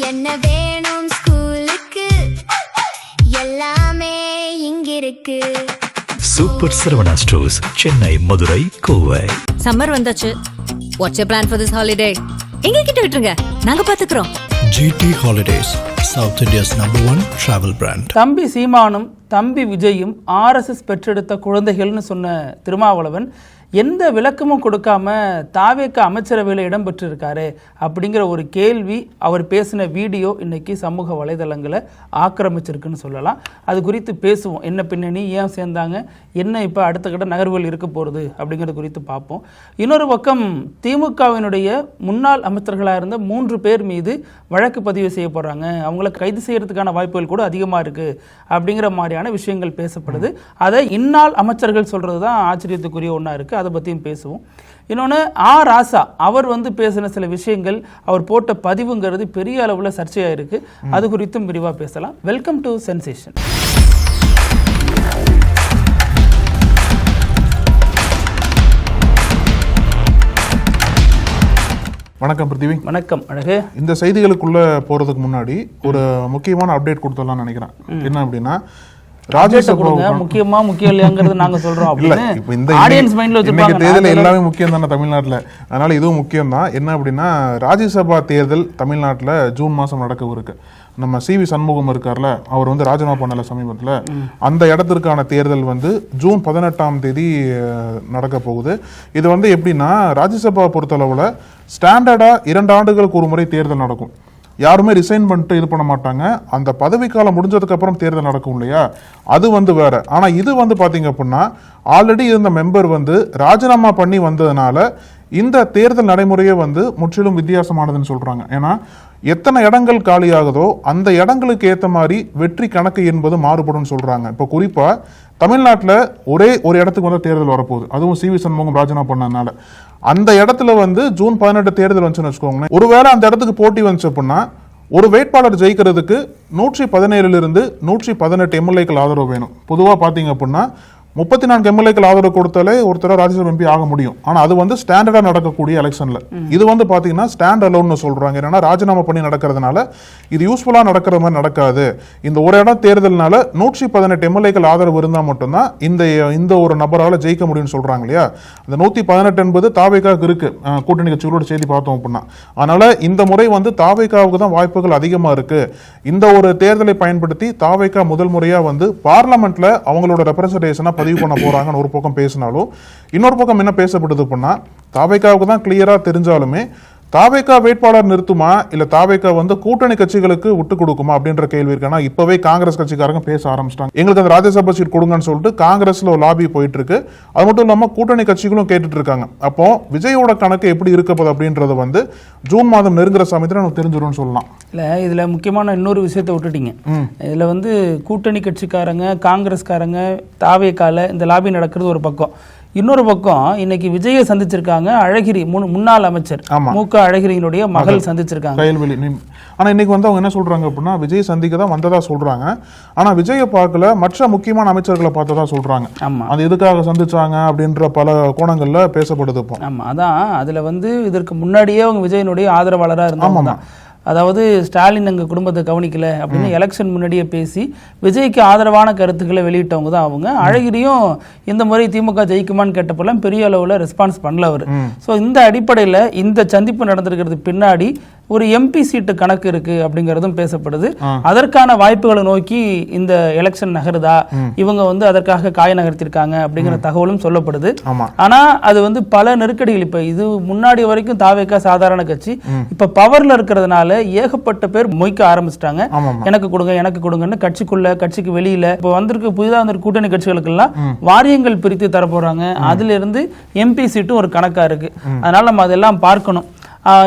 என்ன வேணும் ஸ்கூலுக்கு எல்லாமே இங்கிருக்கு. Super Saravana stores, Chennai, Madurai, Kovai. Summer வந்தாச்சு. What's your plan for this holiday? எங்க கிட்ட விட்டுருங்க, நாங்க பாத்துக்கிறோம். GT Holidays, South India's #1 travel brand. தம்பி சீமானும் தம்பி விஜயும் RSS பெற்றெடுத்த குழந்தைகள்னு சொன்ன திருமாவளவன் எந்த விளக்கமும் கொடுக்காம தாவேக அமைச்சரவையில் இடம்பெற்றிருக்காரு அப்படிங்கிற ஒரு கேள்வி அவர் பேசின வீடியோ இன்னைக்கு சமூக வலைதளங்களை ஆக்கிரமிச்சிருக்குன்னு சொல்லலாம். அது குறித்து பேசுவோம். என்ன பின்னணி, ஏன் சேர்ந்தாங்க, என்ன இப்போ அடுத்த கட்ட நகர்வுகள் இருக்க போகிறது அப்படிங்கிறது குறித்து பார்ப்போம். இன்னொரு பக்கம் திமுகவினுடைய முன்னாள் அமைச்சர்களாக இருந்த 3 பேர் மீது வழக்கு பதிவு செய்ய போகிறாங்க, அவங்களை கைது செய்யறதுக்கான வாய்ப்புகள் கூட அதிகமாக இருக்குது அப்படிங்கிற மாதிரியான விஷயங்கள் பேசப்படுது. அதை இந்நாள் அமைச்சர்கள் சொல்கிறது தான் ஆச்சரியத்துக்குரிய ஒன்றா இருக்குது. அதை பற்றியும் பேசுவோம். இன்னொன்று ராசா அவர் பேசின சில விஷயங்கள், அவர் போட்ட பதிவுங்கிறது பெரிய அளவில் சர்ச்சையாக இருக்குது. அது குறித்தும் விரிவாக பேசலாம். Welcome to sensation. வணக்கம் பிருத்திவி. வணக்கம் அழகு. இந்த செய்திகளுக்குள்ள போறதுக்கு முன்னாடி ஒரு முக்கியமான அப்டேட் கொடுத்துடலாம்னு நினைக்கிறேன். என்ன அப்படின்னா, முக்கியமா முக்கியம் இல்லையாங்கிறது நாங்க சொல்றோம். இல்ல, இப்போ இந்த ஆடியன்ஸ் மைண்ட்ல வச்சிருப்பாங்க, தேர்தல் எல்லாமே முக்கியம் தானே தமிழ்நாட்டுல, அதனால இதுவும் முக்கியம் தான். என்ன அப்படின்னா, ராஜ்யசபா தேர்தல் தமிழ்நாட்டுல ஜூன் மாசம் நடக்கவிருக்கு. நம்ம CV சண்முகம் இருக்கார்ல, அவர் ராஜினாமா பண்ணல சமீபத்தில். அந்த இடத்திற்கான தேர்தல் ஜூன் 18ஆம் தேதி நடக்க போகுது. இது எப்படின்னா, ராஜ்யசபா பொறுத்தளவுல ஸ்டாண்டர்டா 2 ஆண்டுகளுக்கு ஒரு முறை தேர்தல் நடக்கும். யாருமே ரிசைன் பண்ணிட்டு இது பண்ண மாட்டாங்க. அந்த பதவிக்காலம் முடிஞ்சதுக்கு அப்புறம் தேர்தல் நடக்கும் இல்லையா, அது வேற. ஆனா இது பாத்தீங்க அப்படின்னா, ஆல்ரெடி இருந்த மெம்பர் ராஜினாமா பண்ணி வந்ததுனால இந்த தேர்தல் நடைமுறையே முற்றிலும் வித்தியாசமானதுன்னு சொல்றாங்க. ஏன்னா எத்தனை இடங்கள் காலியாகுதோ அந்த இடங்களுக்கு ஏற்ற மாதிரி வெற்றி கணக்கு என்பது மாறுபடும் சொல்றாங்க. இப்போ குறிப்பா தமிழ்நாட்டில் ஒரே ஒரு இடத்துக்கு தேர்தல் வரப்போகுது, அதுவும் CV சண்முகம் ராஜினாமா பண்ணதுனால. அந்த இடத்துல ஜூன் 18 தேர்தல் வந்துச்சுன்னு வச்சுக்கோங்களேன். ஒருவேளை அந்த இடத்துக்கு போட்டி வந்துச்சு அப்படின்னா, ஒரு வேட்பாளர் ஜெயிக்கிறதுக்கு 117 118 MLAக்கள் ஆதரவு வேணும். பொதுவாக பார்த்தீங்க அப்படின்னா 34 MLAக்கள் ஆதரவு கொடுத்தாலே ஒருத்தர ராஜ்யசபா MP ஆக முடியும். ஆனா அது ஸ்டாண்டர்டா நடக்கக்கூடிய எலெக்ஷன்ல இது பாத்தீங்கன்னா ஸ்டாண்ட் அலோன்னு சொல்றாங்க. ஏன்னா ராஜினாமா பண்ணி நடக்கிறதுனால இது யூஸ்ஃபுல்லா நடக்கிற மாதிரி நடக்காது. இந்த ஒரு இடம் தேர்தல்னால 118 MLAக்கள் ஆதரவு இருந்தா மட்டும்தான் இந்த ஒரு நபரால ஜெயிக்க முடியும்னு சொல்றாங்க இல்லையா. அந்த 118 என்பது தாவேகாவுக்கு இருக்கு, கூட்டணி கட்சிகளோட செய்தி பார்த்தோம் அப்படின்னா. அதனால இந்த முறை தாவேகாவுக்கு தான் வாய்ப்புகள் அதிகமா இருக்கு. இந்த ஒரு தேர்தலை பயன்படுத்தி தாவேகா முதல் முறையா பார்லமெண்ட்ல அவங்களோட ரெப்ரசன்டேஷனா பதிவு பண்ண போறாங்கன்னு ஒரு பக்கம் பேசினாலும், இன்னொரு பக்கம் என்ன பேசப்படுது அப்படின்னா, தாவேகாவுக்கு தான் கிளியரா தெரிஞ்சாலுமே தாவேகா வேட்பாளர் நிறுத்துமா இல்ல தாவேகா கூட்டணி கட்சிகளுக்கு விட்டு கொடுக்குமா அப்படின்ற கேள்வி இருக்கு. இப்பவே காங்கிரஸ் கட்சிக்காரங்க பேச ஆரம்பிச்சிட்டாங்க, எங்களுக்கு அந்த ராஜ்யசபா சீட் கொடுங்கன்னு சொல்லிட்டு காங்கிரஸ்ல ஒரு லாபி போயிட்டு இருக்கு. அது மட்டும் இல்லாம கூட்டணி கட்சிகளும் கேட்டுட்டு இருக்காங்க. அப்போ விஜயோட கணக்கு எப்படி இருக்க போகுது அப்படின்றது ஜூன் மாதம் நெருங்குற சமயத்துல நமக்கு தெரிஞ்சிடும் சொல்லலாம். இல்ல, இதுல முக்கியமான இன்னொரு விஷயத்தை விட்டுட்டீங்க. இதுல கூட்டணி கட்சிக்காரங்க, காங்கிரஸ்காரங்க, தாவேகால இந்த லாபி நடக்கிறது ஒரு பக்கம். இன்னொரு பக்கம் இன்னைக்கு விஜயை சந்திச்சிருக்காங்க அழகிரி, முன்னாள் அமைச்சர் மு.க. அழகிரியினுடைய மகள் சந்திச்சிருக்காங்க. ஆனா இன்னைக்கு அவங்க என்ன சொல்றாங்க அப்படின்னா, விஜய் சந்திக்க தான் வந்ததா சொல்றாங்க. ஆனா விஜயை பார்க்கல, மற்ற முக்கியமான அமைச்சர்களை பார்த்ததா சொல்றாங்க. அது எதுக்காக சந்திச்சாங்க அப்படின்ற பல கோணங்கள்ல பேசப்படுது. ஆமா, அதான் அதுல இதற்கு முன்னாடியே அவங்க விஜயனுடைய ஆதரவாளரா இருந்தாங்க. அதாவது ஸ்டாலின் எங்கள் குடும்பத்தை கவனிக்கல அப்படின்னு எலெக்ஷன் முன்னாடியே பேசி விஜய்க்கு ஆதரவான கருத்துக்களை வெளியிட்டவங்க தான் அவங்க. அழகிரியும் இந்த முறை திமுக ஜெயிக்குமான்னு கேட்டப்பெல்லாம் பெரிய அளவில் ரெஸ்பான்ஸ் பண்ணல அவர். ஸோ இந்த அடிப்படையில் இந்த சந்திப்பு நடந்திருக்கிறது பின்னாடி ஒரு MP சீட்டு கணக்கு இருக்கு அப்படிங்கிறதும் பேசப்படுது. அதற்கான வாய்ப்புகளை நோக்கி இந்த எலெக்ஷன் நகருதா, இவங்க அதற்காக காய நகர்த்திருக்காங்க அப்படிங்கிற தகவலும் சொல்லப்படுது. ஆனா அது பல நெருக்கடிகள். இப்ப இது முன்னாடி வரைக்கும் தாவேகா சாதாரண கட்சி, இப்ப பவர்ல இருக்கிறதுனால ஏகப்பட்ட பேர் மொய்க்க ஆரம்பிச்சிட்டாங்க. எனக்கு கொடுங்க எனக்கு கொடுங்கன்னு, கட்சிக்குள்ள கட்சிக்கு வெளியில. இப்ப புதிதாக வந்திருக்க கூட்டணி கட்சிகளுக்கு எல்லாம் வாரியங்கள் பிரித்து தர போறாங்க. அதுல இருந்து MP சீட்டும் ஒரு கணக்கா இருக்கு. அதனால நம்ம அதெல்லாம் பார்க்கணும்.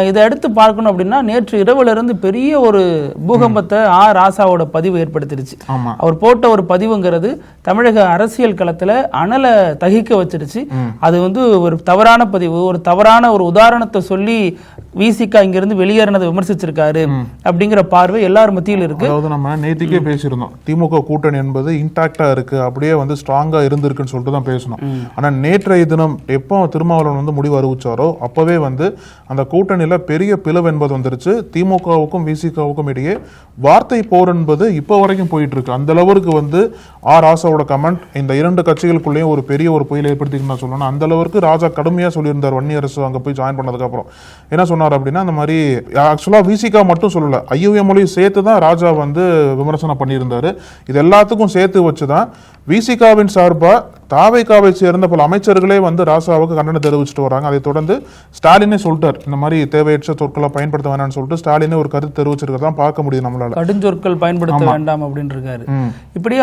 இதை எடுத்து பார்க்கணும் அப்படின்னா, நேற்று இரவுல இருந்து பெரிய ஒரு பூகம்பத்தை ராசாவோட பதிவு ஏற்படுத்திருச்சு. அவர் போட்ட ஒரு பதிவுங்கிறது தமிழக அரசியல் களத்துல அனலை தகிக்க வச்சிருச்சு. அது ஒரு தவறான பதிவு, ஒரு தவறான ஒரு உதாரணத்தை சொல்லி விசிகா இங்கிருந்து வெளியேறினதை விமர்சிச்சிருக்காரு அப்படிங்கிற பார்வை எல்லார் மத்தியில் இருக்கு. அதாவது நம்ம நேத்திக்கே பேசியிருந்தோம், திமுக கூட்டணி என்பது இன்டாக்டா இருக்கு, அப்படியே வந்து ஸ்ட்ராங்கா இருந்திருக்குன்னு சொல்லிட்டு தான் பேசணும். ஆனா நேற்றைய தினம் எப்போ திருமாவளவன் வந்து முடிவு அறிவிச்சாரோ அப்பவே வந்து அந்த கூட்டணியில பெரிய பிளவு என்பது வந்துருச்சு. திமுகவுக்கும் விசிகாவுக்கும் இடையே வார்த்தை போர் என்பது இப்போ வரைக்கும் போயிட்டு இருக்கு. அந்த அளவுக்கு வந்து ராசாவோட கமெண்ட் இந்த இரண்டு கட்சிகளுக்குள்ளேயும் ஒரு பெரிய ஒரு புயல் ஏற்படுத்திக்கு நான் சொல்லணும். அந்த அளவுக்கு ராஜா கடுமையா சொல்லியிருந்தார் வன்னியரசு அங்க போய் ஜாயின் பண்ணதுக்கு அப்புறம். என்ன சொன்னார் அப்படின்னா, அந்த மாதிரி ஆக்சுவலா விசிகா மட்டும் சொல்லல, ஐயுஎம்லையும் சேர்த்து தான் ராஜா வந்து விமர்சனம் பண்ணியிருந்தாரு. இது எல்லாத்துக்கும் சேர்த்து வச்சுதான் விசிகாவின் சார்பா தாவேகாவை சேர்ந்த பல அமைச்சர்களே வந்து ராசாவுக்கு கண்டனம் தெரிவிச்சுட்டு வராங்க. அதை தொடர்ந்து ஸ்டாலினே சொல்லிட்டார், இந்த மாதிரி தேவையற்ற சொற்களை பயன்படுத்த வேணாம்னு சொல்லிட்டு ஸ்டாலினே ஒரு கருத்து தெரிவிச்சிருக்கிறதான் பார்க்க முடியுது நம்மளால. கடுஞ்சொற்கள் பயன்படுத்த வேண்டாம் அப்படின்னு இருக்காரு. இப்படி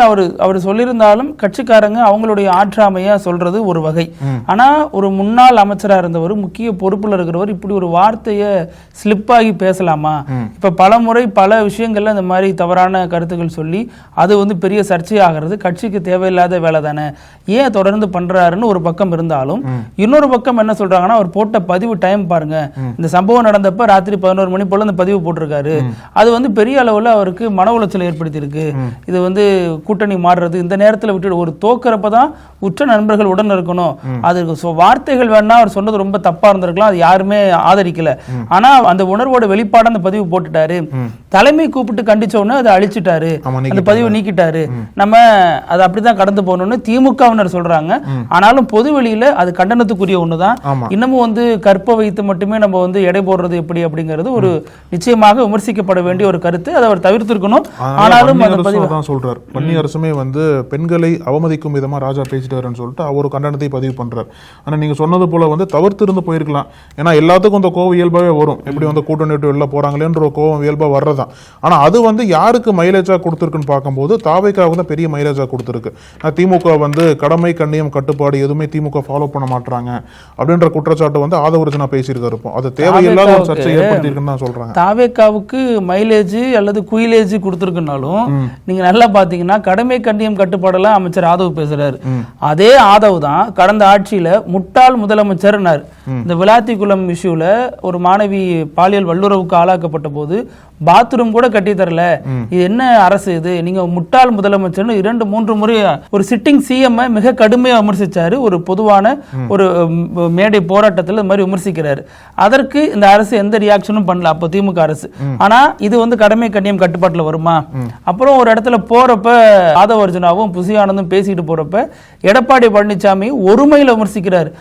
அவர் சொல்லியிருந்தாலும் கட்சிக்காரங்க அவங்களுடைய ஆற்றாமையா சொல்றது ஒரு வகை. ஆனா ஒரு முன்னாள் அமைச்சரா இருந்தவர், முக்கிய பொறுப்புல இருக்கிறவர் இப்படி ஒரு வார்த்தையை ஸ்லிப் ஆகி பேசலாமா? இப்ப பல முறை பல விஷயங்கள்ல இந்த மாதிரி தவறான கருத்துக்கள் சொல்லி அது வந்து பெரிய சர்ச்சையாகிறது. கட்சிக்கு தேவையில்லாத வேலை தானே, ஏன் தொடர்ந்து பண்றாருன்னு ஒரு பக்கம் இருந்தாலும், இன்னொரு பக்கம் என்ன சொல்றாங்கன்னா, அவர் போட்ட பதிவு டைம் பாருங்க, இந்த சம்பவம் நடந்தப்ப ராத்திரி 11 மணி போல இந்த பதிவு போட்டிருக்காரு. அது வந்து பெரிய அளவுல அவருக்கு மன உளைச்சல் ஏற்படுத்தி இருக்கு. இது வந்து கூட்டணி மாறுறது இந்த நேரத்தில் விட்டு ஒரு தோக்கிறப்பதான் உற்ற நண்பர்கள் உடன் இருக்கணும். அதுக்கு வார்த்தைகள் வேணா அவர் சொன்னது ரொம்ப தப்பா இருந்திருக்கலாம், அது யாருமே ஆதரிக்கல. ஆனா அந்த உணர்வோட வெளிப்பாடு அந்த பதிவு போட்டுட்டாரு. தலைமை கூப்பிட்டு கண்டிச்ச உடனே அதை அழிச்சிட்டாரு, அந்த பதிவு நீக்கிட்டாரு. நம்ம அதை அப்படிதான் கடந்து போகணும்னு திமுகவினர் சொல்றாங்க. ஆனாலும் பொது வெளியில அது கண்டனத்துக்குரிய ஒண்ணுதான். இன்னமும் வந்து கற்ப வைத்து மட்டுமே நம்ம வந்து எடை போடுறது எப்படி அப்படிங்கிறது ஒரு நிச்சயமாக விமர்சிக்கப்பட வேண்டிய ஒரு கருத்து. அதை அவர் தவிர்த்திருக்கணும். ஆனாலும் சொல்றார், வன்னியரசுமே வந்து பெண்களை அவமதிக்கும் விதமா ராஜா பேசிட்டாருன்னு சொல்லிட்டு அவர் கண்டனத்தை பதிவு பண்றார். ஆனா நீங்க சொன்னது போல வந்து தவிர்த்து இருந்து போயிருக்கலாம். ஏன்னா எல்லாத்துக்கும் இந்த கோவம் இயல்பாவே வரும், எப்படி வந்து கூட்டணி விட்டு வெளில போறாங்களேன்ற ஒரு கோவம் இயல்பா வர்றதான். ஆனா அது வந்து யாருக்கு மைலேஜா கொடுத்துருக்குன்னு பார்க்கும்போது தாவேக்காவுக்கு தான் பெரிய மைலேஜா கொடுத்துருக்கு. திமுக வந்து கடமை கண்ணியம் கட்டுப்பாடு எதுவுமே திமுக ஃபாலோ பண்ண மாட்டாங்க அப்படின்ற குற்றச்சாட்டு வந்து ஆதவர்ஜனா பேசியிருக்காரு. அது தேவையில்லாத ஒரு சர்ச்சை ஏற்படுத்தியிருக்குன்னு தான் சொல்றாங்க. தாவேக்காவுக்கு மைலேஜ் அல்லது குயிலேஜ் கொடுத்துருக்குனாலும் நீங்க நல்லா பாத்தீங்கன்னா கடமை கண்ணியம் கட்டுப்பாடெல்லாம் அமைச்சர் ஆதவ் பேசுறாரு. அதே ஆதவ் தான் கடந்த ஆட்சியில முட்டாள் முதலமைச்சர்னார். இந்த விளாத்திக்குளம் இஷ்யூல ஒரு மாணவி பாலியல் வல்லுறவுக்கு ஆளாக்கப்பட்ட போது பாத்ரூம் கூட கட்டி தரல, இது என்ன அரசு இது, நீங்க முட்டாள் முதலமைச்சர்னு 2-3 முறை ஒரு சிட்டிங் சிஎம் மிக கடுமையா விமர்சிச்சாரு. ஒரு பொதுவான ஒரு மேடை போராட்டத்தில் இந்த மாதிரி விமர்சிக்கிறாரு. அதற்கு இந்த அரசு எந்த ரியாக்ஷனும் பண்ணல அப்போ திமுக அரசு. ஆனா இது வந்து கடமை கண்ணியம் கட்டுப்பாட்டுல வருமா? அப்புறம் ஒரு இடத்துல போறப்ப ஆதவர்ஜனாவும் புசியானந்தும் பேசிட்டு போறப்ப எடப்பாடி பழனிசாமி ஒருமையில விமர்சிக்கிறாரு.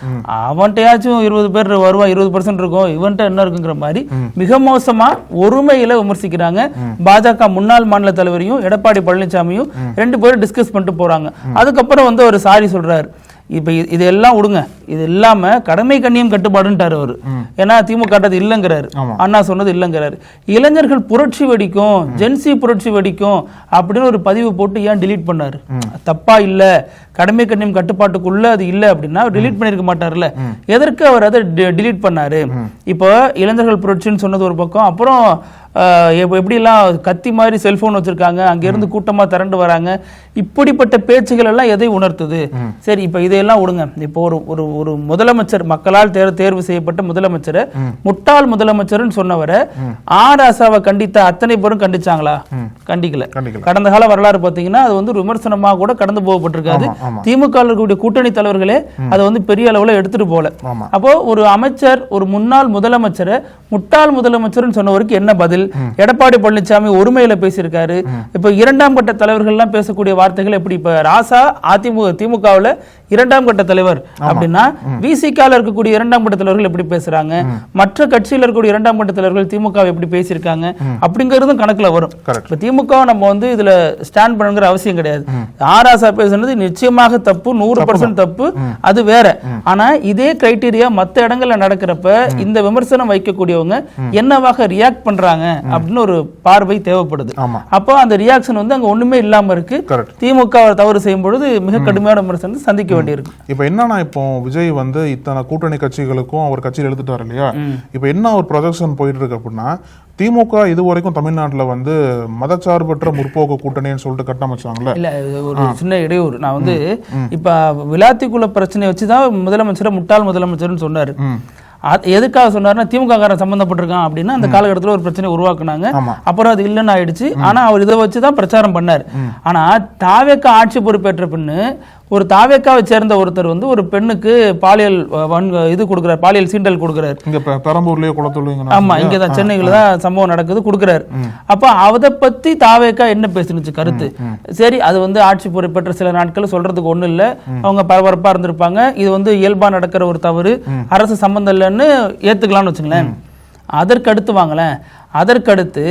அவன்கிட்டயாச்சும் 20 பேர் வருவா, 20% இருக்கும், இவன்ட்ட என்ன இருக்குங்கிற மாதிரி மிக மோசமா ஒருமையில விமர்சிக்கிறாங்க. பாஜக முன்னாள் மாநில தலைவரையும் எடப்பாடி பழனிசாமியும் 2 பேரும் டிஸ்கஸ் பண்ணிட்டு போறாங்க. அதுக்கப்புறம் வந்து ஒரு சாரி சொல்றாரு. இப்ப இதெல்லாம் விடுங்க, இது இல்லாம கடமை கண்ணியம் கட்டுப்பாடுன்ட்டாரு அவரு. ஏன்னா திமுக இல்லைங்கிறாரு, அண்ணா சொன்னது இல்லைங்கிறாரு. இளைஞர்கள் புரட்சி வெடிக்கும், ஜென்சி புரட்சி வெடிக்கும் அப்படின்னு ஒரு பதிவு போட்டு ஏன் டிலீட் பண்ணாரு? தப்பா இல்ல, கடமை கண்ணியம் கட்டுப்பாட்டுக்குள்ள அது இல்ல அப்படின்னா டிலீட் பண்ணிருக்க மாட்டாருல்ல. எதற்கு அவர் அதை டிலீட் பண்ணாரு? இப்போ இளைஞர்கள் புரட்சின்னு சொன்னது ஒரு பக்கம், அப்புறம் எப்படிலாம் கத்தி மாதிரி செல்போன் வச்சிருக்காங்க, அங்கிருந்து கூட்டமா திரண்டு வராங்க, இப்படிப்பட்ட பேச்சுகள் எல்லாம் எதை உணர்த்துது? சரி, இப்ப இதையெல்லாம் விடுங்க. இப்போ ஒரு முதலமைச்சர், மக்களால் தேர்வு செய்யப்பட்ட முதலமைச்சரை முட்டாள் முதலமைச்சர்னு சொன்னவரை ராசாவை கண்டித்த அத்தனை பேரும் கண்டிச்சாங்களா? கண்டிக்கல. கடந்த கால வரலாறு பாத்தீங்கன்னா அது வந்து விமர்சனமா கூட கடந்து போகப்பட்டிருக்காது. திமுக இருக்கக்கூடிய கூட்டணி தலைவர்களே அதை வந்து பெரிய அளவுல எடுத்துட்டு போல. அப்போ ஒரு அமைச்சர், ஒரு முன்னாள் முதலமைச்சரை முட்டாள் முதலமைச்சர்னு சொன்னவருக்கு என்ன பதில்? எடப்பாடி பழனிசாமி ஒருமையில பேசியிருக்காரு. இப்ப 2ஆம் கட்ட தலைவர்கள் எல்லாம் பேசக்கூடிய வார்த்தைகள் எப்படி? இப்ப ராசா திமுகவுல 2ஆம் கட்ட தலைவர் அப்படின்னா விசிகால இருக்கக்கூடிய 2ஆம் கட்ட தலைவர்கள் எப்படி பேசுறாங்க, மற்ற கட்சியில இருக்கக்கூடிய 2ஆம் கட்ட தலைவர்கள் திமுக எப்படி பேசியிருக்காங்க அப்படிங்கறதும் கணக்குல வரும். இப்ப திமுக நம்ம வந்து இதுல ஸ்டாண்ட் பண்ணுங்கிற அவசியம் கிடையாது. ராசா பேசுனது நிச்சயமாக தப்பு, 100% தப்பு, அது வேற. ஆனா இதே கிரைட்டீரியா மத்த இடங்கள்ல நடக்கிறப்ப இந்த விமர்சனம் வைக்கக்கூடியவங்க என்னவாக ரியாக்ட் பண்றாங்க அப்படின்னு ஒரு பார்வை தேவைப்படுது. அப்போ அந்த ரியாக்ஷன் வந்து அங்க ஒண்ணுமே இல்லாம இருக்கு. திமுக தவறு செய்யும் பொழுது மிக கடுமையான விமர்சனத்தை சந்திக்க வேண்டியிருக்கு. இப்ப என்னன்னா, இப்போ விஜய் வந்து இத்தனை கூட்டணி கட்சிகளுக்கும் அவர் கட்சியில் எழுதிட்டாரு இல்லையா? இப்ப என்ன ஒரு ப்ரொஜெக்ஷன் போயிட்டு இருக்கு அப்படின்னா, திமுக இதுவரைக்கும் தமிழ்நாட்டுல வந்து மதச்சார்பற்ற முற்போக்கு கூட்டணின்னு சொல்லிட்டு கட்டமைச்சாங்கல்ல. இல்ல, ஒரு சின்ன இடையூறு. நான் வந்து இப்ப விளாத்திக்குள்ள பிரச்சனை வச்சுதான் முதலமைச்சரை முட்டாள் முதலமைச்சர்னு சொன்னாரு. எதுக்காக சொன்னாருன்னா திமுக காரன் சம்பந்தப்பட்டிருக்கான் அப்படின்னா அந்த காலகட்டத்தில் ஒரு பிரச்சனை உருவாக்குனாங்க. அப்புறம் அது இல்லைன்னு ஆயிடுச்சு. ஆனா அவர் இதை வச்சுதான் பிரச்சாரம் பண்ணார். ஆனா தாவேக ஆட்சி பொறுப்பேற்ற பின்னு ஒரு தாவேக்காவை சேர்ந்த ஒருத்தர் வந்து ஒரு பெண்ணுக்கு பாலியல் இது கொடுக்குறாரு, பாலியல் சீண்டல் கொடுக்குறாரு. இங்க பெரம்பூர்லயே குளத்தூர்ல. ஆமா, இங்கதான் சென்னையில தான் சம்பவம் நடக்குது, கொடுக்குறாரு. அப்ப அதை பத்தி தாவேக்கா என்ன பேசினுச்சு கருத்து? சரி, அது வந்து ஆட்சி பொறுப்பேற்ற சில நாட்கள் சொல்றதுக்கு ஒண்ணு இல்ல, அவங்க பரபரப்பா இருந்திருப்பாங்க, இது வந்து இயல்பா நடக்கிற ஒரு தவறு, அரசு சம்பந்தம் இல்லைன்னு ஏத்துக்கலாம்னு வச்சுங்களேன். அதற்கடுத்து வாங்கலேன், அதற்கடுத்து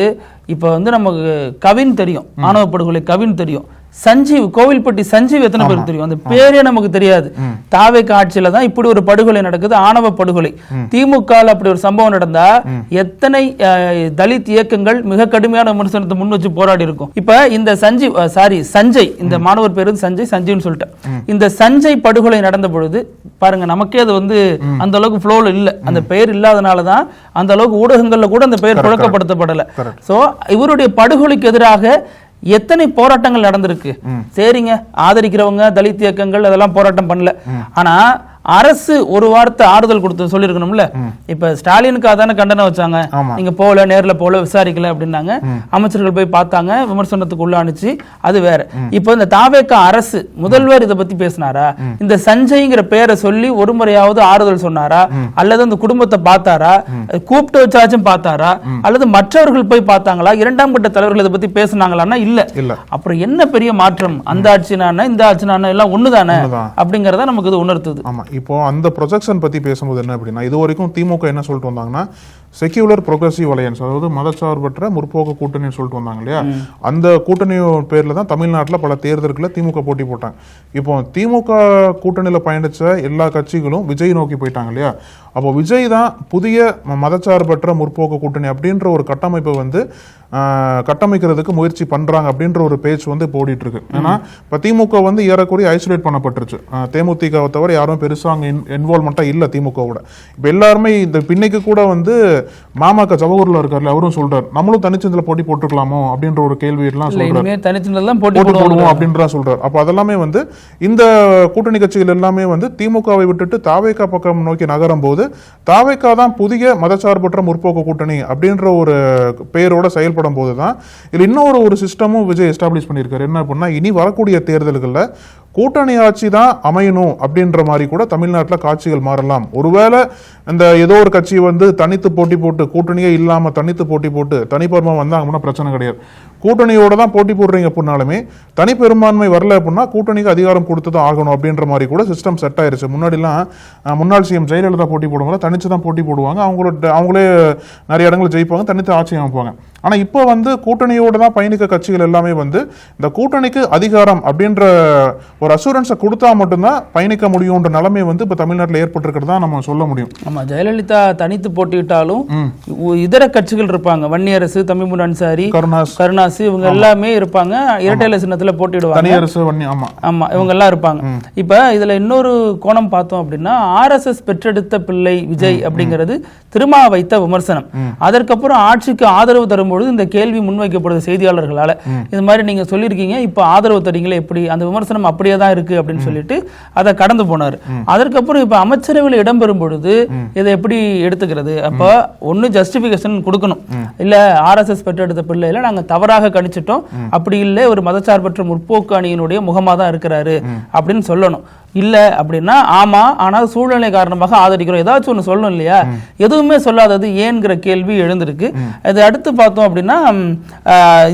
இப்ப வந்து நமக்கு கவின் தெரியும், ஆணவ படுகொலை கவின் தெரியும், சஞ்சீவ் கோவில்பட்டி சஞ்சீவ் எத்தனை பேருக்கு தெரியும்? அந்த பேரே நமக்கு தெரியாது. தாவேக ஆட்சியில தான் இப்படி ஒரு படுகொலை நடக்குது, ஆணவ படுகொலை. திமுக அப்படி ஒரு சம்பவம் நடந்தா எத்தனை தலித் இயக்கங்கள் மிக கடுமையான விமர்சனத்தை முன் வச்சு போராடி இருக்கும். இப்ப இந்த சஞ்சய், இந்த மாணவர் பேரு சஞ்சய், சஞ்சீவ்னு சொல்லிட்டேன். இந்த சஞ்சய் படுகொலை நடந்த பொழுது பாருங்க, நமக்கே அது வந்து அந்த அளவுக்கு ஃப்ளோல இல்ல, அந்த பெயர் இல்லாதனாலதான் அந்த அளவுக்கு ஊடகங்கள்ல கூட அந்த பெயர் புழக்கப்படுத்தப்படல. சோ இவருடைய படுகொலைக்கு எதிராக எத்தனை போராட்டங்கள் நடந்திருக்கு. சரிங்க, ஆதரிக்கிறவங்க தலித் இயக்கங்கள் அதெல்லாம் போராட்டம் பண்ணல. ஆனா அரசு ஒரு வார்த்தை ஆறுதல் கொடுத்து சொல்லிருக்கணும்ல. இப்ப ஸ்டாலினுக்கு அதான கண்டனம் வச்சாங்க, நீங்க போல நேர்ல போல விசாரிக்கல அப்படின்னாங்க. அமைச்சர்கள் போய் பார்த்தாங்க, விமர்சனத்துக்கு உள்ளானுச்சு, அது வேற. இப்ப இந்த தாவேக அரசு முதல்வர் இதை பத்தி பேசினாரா? இந்த சஞ்சய்ங்கிற பேரை சொல்லி ஒரு முறையாவது ஆறுதல் சொன்னாரா? அல்லது அந்த குடும்பத்தை பார்த்தாரா? கூப்பிட்டு வச்சாச்சும் பார்த்தாரா? அல்லது மற்றவர்கள் போய் பார்த்தாங்களா? இரண்டாம் கட்ட தலைவர்கள் இதை பத்தி பேசினாங்களான்னா இல்ல. அப்புறம் என்ன பெரிய மாற்றம்? அந்த ஆட்சினான இந்த ஆட்சினான எல்லாம் ஒண்ணுதானே அப்படிங்கறத நமக்கு இது உணர்த்துது. இப்போ அந்த ப்ரொஜெக்ஷன் பத்தி பேசும்போது என்ன அப்படின்னா, இது வரைக்கும் திமுக என்ன சொல்லிட்டு வந்தாங்கன்னா, செக்யூலர் ப்ரோக்ரஸிவ் அலையன்ஸ், அதாவது மதச்சார்பற்ற முற்போக்கு கூட்டணின்னு சொல்லிட்டு வந்தாங்க இல்லையா. அந்த கூட்டணி பேர்ல தான் தமிழ்நாட்டில் பல தேர்தல்களில் திமுக போட்டி போட்டாங்க. இப்போ திமுக கூட்டணியில் பயணிச்ச எல்லா கட்சிகளும் விஜய் நோக்கி போயிட்டாங்க இல்லையா. அப்போ விஜய் தான் புதிய மதச்சார்பற்ற முற்போக்கு கூட்டணி அப்படின்ற ஒரு கட்டமைப்பை வந்து கட்டமைக்கிறதுக்கு முயற்சி பண்றாங்க அப்படின்ற ஒரு பேச்சு வந்து ஓடிட்டு இருக்கு. ஏன்னா இப்போ திமுக வந்து ஏறக்குறைய ஐசோலேட் பண்ணப்பட்டுருச்சு. தேமுதிகவை தவிர யாரும் பெருசாக அங்கே இன்வால்மெண்டா இல்லை திமுகவோட. இப்போ எல்லாருமே இந்த பின்னைக்கு கூட வந்து மாமாக்க ஜவஹர்ல இருக்காருல்ல, அவரும் சொல்றாரு நம்மளும் தனிச்சந்தில போட்டி போட்டுக்கலாமோ அப்படின்ற ஒரு கேள்வி எல்லாம் சொல்றாரு. தனிச்சந்தில போட்டி போடுவோம் அப்படின்ற சொல்றாரு. அப்போ அதெல்லாமே வந்து இந்த கூட்டணி கட்சிகள் எல்லாமே வந்து திமுகவை விட்டுட்டு தாவேகா பக்கம் நோக்கி நகரும் போது தாவேகா தான் புதிய மதச்சார்பற்ற முற்போக்கு கூட்டணி அப்படின்ற ஒரு பெயரோட செயல்படும் போதுதான் இதுல இன்னொரு சிஸ்டமும் விஜய் எஸ்டாப்ளிஷ் பண்ணியிருக்காரு. என்ன அப்படின்னா, இனி வரக்கூடிய தேர்தல்களில் கூட்டணி ஆட்சி தான் அமையணும் அப்படின்ற மாதிரி கூட தமிழ்நாட்டில் காட்சிகள் மாறலாம். ஒருவேளை இந்த ஏதோ ஒரு கட்சி வந்து தனித்து போட்டி போட்டு, கூட்டணியே இல்லாம தனித்து போட்டி போட்டு தனிப்பெருமை வந்தாங்கன்னா பிரச்சனை கிடையாது. கூட்டணியோட தான் போட்டி போடுறீங்க அப்படின்னாலுமே தனி பெரும்பான்மை வரல அப்படின்னா கூட்டணிக்கு அதிகாரம் கொடுத்து தான் ஆகணும் அப்படின்ற மாதிரி கூட சிஸ்டம் செட் ஆயிருச்சு. முன்னாடிலாம் முன்னாள் சிஎம் ஜெயலலிதா போட்டி போடுவாங்க, தனிச்சு தான் போட்டி போடுவாங்க, அவங்களே நிறைய இடங்களில் ஜெயிப்பாங்க, தனித்து ஆட்சி அமைப்பாங்க. ஆனா இப்போ வந்து கூட்டணியோட தான் பயணிக்க கட்சிகள் எல்லாமே வந்து இந்த கூட்டணிக்கு அதிகாரம் அப்படின்ற ஒரு அசூரன்ஸை கொடுத்தா மட்டும்தான் பயணிக்க முடியும்ன்ற நிலைமை வந்து இப்ப தமிழ்நாட்டில் ஏற்பட்டிருக்கிறதா நம்ம சொல்ல முடியும். ஆமா, ஜெயலலிதா தனித்து போட்டியிட்டாலும் இதர கட்சிகள் இருப்பாங்க, வன்னியரசு, தமிழ்முன் அன்சாரி, கருணாஸ், இவங்க எல்லாமே இருப்பாங்க. இரட்டை சின்னத்துல போட்டியிடுவாங்க. ஆமா, இவங்க எல்லாம் இருப்பாங்க. இப்ப இதுல இன்னொரு கோணம் பார்த்தோம் அப்படின்னா, RSS பெற்றெடுத்த பிள்ளை விஜய் அப்படிங்கிறது திருமா வைத்த விமர்சனம். அதற்கப்புறம் ஆட்சிக்கு ஆதரவு தரும்பொழுது இந்த கேள்வி முன்வைக்கப்படுது செய்தியாளர்களால. இது மாதிரி நீங்க சொல்லியிருக்கீங்க, இப்ப ஆதரவு தரீங்களே எப்படி, அந்த விமர்சனம் அப்படியே தான் இருக்கு அப்படின்னு சொல்லிட்டு அதை கடந்து போனார். அதற்கப்புறம் இப்ப அமைச்சரவையில் இடம்பெறும் பொழுது இதை எப்படி எடுத்துக்கிறது? அப்ப ஒன்னு ஜஸ்டிபிகேஷன் கொடுக்கணும். இல்ல RSS பெற்றெடுத்த பிள்ளையில நாங்க தவறாக கணிச்சிட்டோம், அப்படி இல்லை ஒரு மதச்சார்பற்ற முற்போக்கு அணியினுடைய முகமா தான் இருக்கிறாரு அப்படின்னு சொல்லணும். இல்ல அப்படின்னா ஆமா, ஆனால் சூழ்நிலை காரணமாக ஆதரிக்கிறோம், ஏதாச்சும் ஒண்ணு சொல்லணும் இல்லையா. எதுவுமே சொல்லாதது ஏன்கிற கேள்வி எழுந்திருக்கு. இதை அடுத்து பார்த்தோம் அப்படின்னா,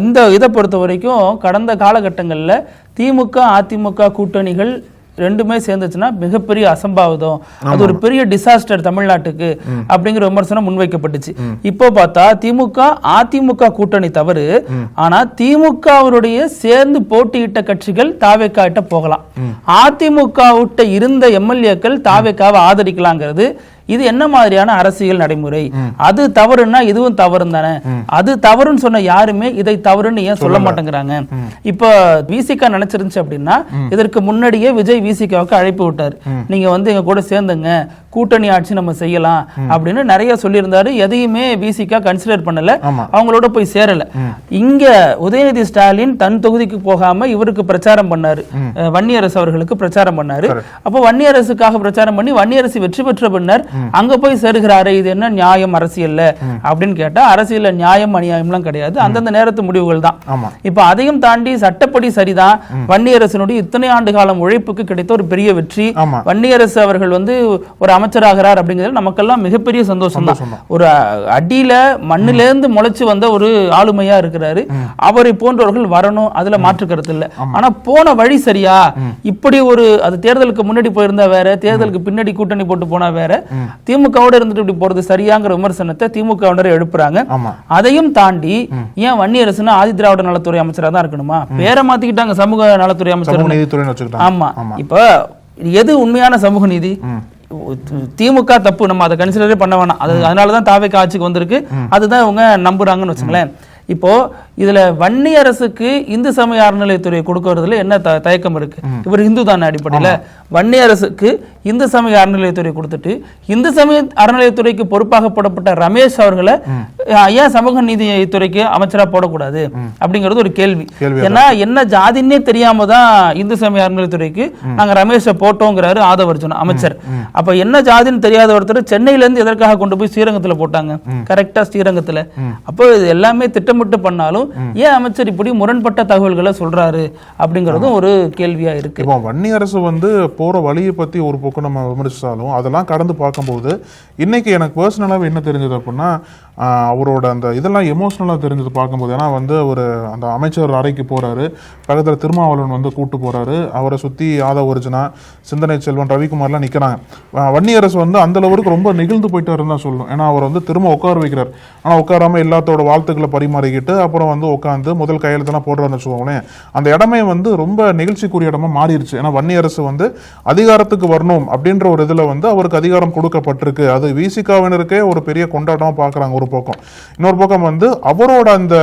இந்த இதை பொறுத்த வரைக்கும் கடந்த காலகட்டங்களில் திமுக அதிமுக கூட்டணிகள் ரெண்டுமே சேர்ந்துச்சுன்னா மிகப்பெரிய அசம்பாவிதம், அது ஒரு பெரிய டிசாஸ்டர் தமிழ்நாட்டுக்கு அப்படிங்கிற விமர்சனம் முன்வைக்கப்பட்டுச்சு. இப்போ பார்த்தா திமுக அதிமுக கூட்டணி தவறு, ஆனா திமுகவுடைய சேர்ந்து போட்டியிட்ட கட்சிகள் தாவேகா கிட்ட போகலாம், அதிமுக விட்ட இருந்த எம்எல்ஏக்கள் தாவேகாவை ஆதரிக்கலாங்கிறது இது என்ன மாதிரியான அரசியல் நடைமுறை? அது தவறுன்னா இதுவும் தவறு தானே. அது தவறுன்னு சொன்ன யாருமே இதை தவறுன்னு ஏன் சொல்ல மாட்டேங்கிறாங்க? இப்ப விசிகா நினைச்சிருந்துச்சு அப்படின்னா இதற்கு முன்னாடியே விஜய் விசிகாவுக்கு அழைப்பு விட்டாரு, நீங்க வந்து எங்க கூட சேர்ந்துங்க, கூட்டணி ஆட்சி நம்ம செய்யலாம் அப்படின்னு நிறைய சொல்லியிருந்தாரு. எதையுமே விசிகா கன்சிடர் பண்ணல, அவங்களோட போய் சேரல. இங்க உதயநிதி ஸ்டாலின் தன் தொகுதிக்கு போகாம இவருக்கு பிரச்சாரம் பண்ணாரு, வன்னியரசு அவர்களுக்கு பிரச்சாரம் பண்ணாரு. அப்போ வன்னியரசுக்காக பிரச்சாரம் பண்ணி வன்னியரசு வெற்றி பெற்ற பின்னர் அங்க போய் சேருகிறாரு. இது என்ன நியாயம் அரசியல்ல அப்படின்னு கேட்டா அரசியல்ல நியாயம் அநியாயம்லாம் கிடையாது, அந்தந்த நேரத்து முடிவுகள் தான். இப்ப அதையும் தாண்டி சட்டப்படி சரிதான், வன்னியரசனுடைய இத்தனை ஆண்டு காலம் உழைப்புக்கு கிடைத்த ஒரு பெரிய வெற்றி. வன்னியரசு அவர்கள் ஒரு அமைச்சராகிறார் அப்படிங்கிறது நமக்கெல்லாம் மிகப்பெரிய சந்தோஷம் தான். ஒரு அடியில மண்ணிலிருந்து முளைச்சு வந்த ஒரு ஆளுமையா இருக்கிறாரு. அவரை போன்றவர்கள் வரணும், அதுல மாற்று கருத்து இல்ல. ஆனா போன வழி சரியா? இப்படி அது தேர்தலுக்கு முன்னாடி போயிருந்தா வேற, தேர்தலுக்கு பின்னாடி கூட்டணி போட்டு போனா வேற, திமுகவோட இருந்துட்டு இப்படி போறது சரியாங்கிற விமர்சனத்தை திமுகவினர் எழுப்புறாங்க. அதையும் தாண்டி ஏன் வன்னியரசு ஆதி திராவிட நலத்துறை அமைச்சரா தான் இருக்கணுமா? பேரை மாத்திக்கிட்டாங்க சமூக நலத்துறை அமைச்சர். ஆமா, இப்ப எது உண்மையான சமூக நீதி? திமுக தப்பு, நம்ம அதை கன்சிடரே பண்ண வேணாம். அதனாலதான் தாவேக்கு ஆட்சிக்கு வந்திருக்கு, அதுதான் இவங்க நம்புறாங்கன்னு வச்சுங்களேன். இப்போ இதுல வன்னியரசுக்கு இந்து சமய அறநிலையத்துறை கொடுக்கறதுல என்ன தயக்கம் இருக்கு? இவர் இந்து தானே அடிப்படையில. வன்னியரசுக்கு இந்து சமய அறநிலையத்துறை கொடுத்துட்டு இந்து சமய அறநிலையத்துறைக்கு பொறுப்பாக போடப்பட்ட ரமேஷ் அவர்களை ஏன் சமூக நீதித்துறைக்கு அமைச்சரா போடக்கூடாது அப்படிங்கிறது ஒரு கேள்வி. ஏன்னா என்ன ஜாதின்னே தெரியாம தான் இந்து சமய அறநிலையத்துறைக்கு நாங்க ரமேஷை போட்டோங்கிறாரு ஆதவர்ஜுன் அமைச்சர். அப்ப என்ன ஜாதின்னு தெரியாத ஒருத்தர் சென்னையில இருந்து எதற்காக கொண்டு போய் ஸ்ரீரங்கத்துல போட்டாங்க? கரெக்டா ஸ்ரீரங்கத்துல. அப்போ இது எல்லாமே திட்டமிட்டு பண்ணாலும் ஏன் அமைச்சர் இப்படி முரண்பட்ட தகவல்களை சொல்றாரு அப்படிங்கறதும் ஒரு கேள்வியா இருக்கு. இப்போ வன்னியரசு போற வழியை பத்தி ஒரு பக்கம் நம்ம விமர்சிச்சாலும் அதெல்லாம் கடந்து பார்க்கும்போது இன்னைக்கு எனக்கு பர்சனலாக என்ன தெரிஞ்சது அப்படின்னா, அவரோட அந்த இதெல்லாம் எமோஷனலாக தெரிஞ்சது பார்க்கும்போது. ஏன்னா ஒரு அந்த அமைச்சர் அறைக்கு போறாரு, பக்கத்தில் திருமாவளவன் கூட்டு போறாரு, அவரை சுற்றி ஆதவர்ஜுனா, சிந்தனை செல்வன், ரவிக்குமார்லாம் நிற்கிறாங்க. வன்னியரசு அந்த அளவுக்கு ரொம்ப நெகிழ்ந்து போயிட்டு தான் சொல்லணும். ஏன்னா அவர் திரும்ப உட்கார வைக்கிறார். ஆனால் உட்காராம எல்லாத்தோட வாழ்த்துக்களை பரிமாறிக்கிட்டு அப்புறம் உட்காந்து முதல் கையெழுத்தெல்லாம் போடுறாருன்னு வச்சுக்கோங்களேன். அந்த இடமே ரொம்ப நெகிழ்ச்சிக்குரிய இடமா மாறிடுச்சு. ஏன்னா வன்னியரசு அதிகாரத்துக்கு வரணும் அப்படின்ற ஒரு இதில் அவருக்கு அதிகாரம் கொடுக்கப்பட்டிருக்கு. அது விசிகாவினருக்கே ஒரு பெரிய கொண்டாட்டமா பார்க்குறாங்க ஒரு பக்கம். இன்னொரு பக்கம் அவரோட அந்த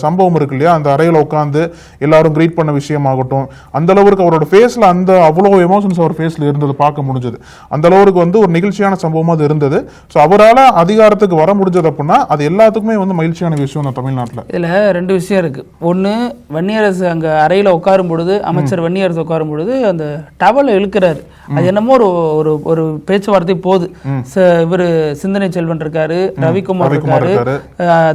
சம்பவம் இருக்கு இல்லையா, அந்த அறையில் உட்காந்து எல்லாரும் கிரீட் பண்ண விஷயமாகட்டும், அந்த அளவுக்கு அவரோட ஃபேஸ்ல அவ்வளோ எமோஷன்ஸ் அவர் ஃபேஸ்ல இருந்தது பார்க்க முடிஞ்சது. அந்த அளவுக்கு ஒரு நிகழ்ச்சியான சம்பவமா அது இருந்தது. ஸோ அவரால் அதிகாரத்துக்கு வர முடிஞ்சது அப்படின்னா அது எல்லாத்துக்குமே மகிழ்ச்சியான விஷயம் தான் தமிழ்நாட்டில். இதுல ரெண்டு விஷயம் இருக்கு. ஒன்னு, வன்னியரசு அங்க அறையில உட்காரும் பொழுது, அமைச்சர் வன்னியரசு உட்காரும் பொழுது அந்த டவலை இழுக்கிறாரு. அது என்னமோ ஒரு பேச்சுவார்த்தை போகுது. இவரு சிந்தனை செல்வன் இருக்காரு, ரவிக்குமார் இருக்காரு,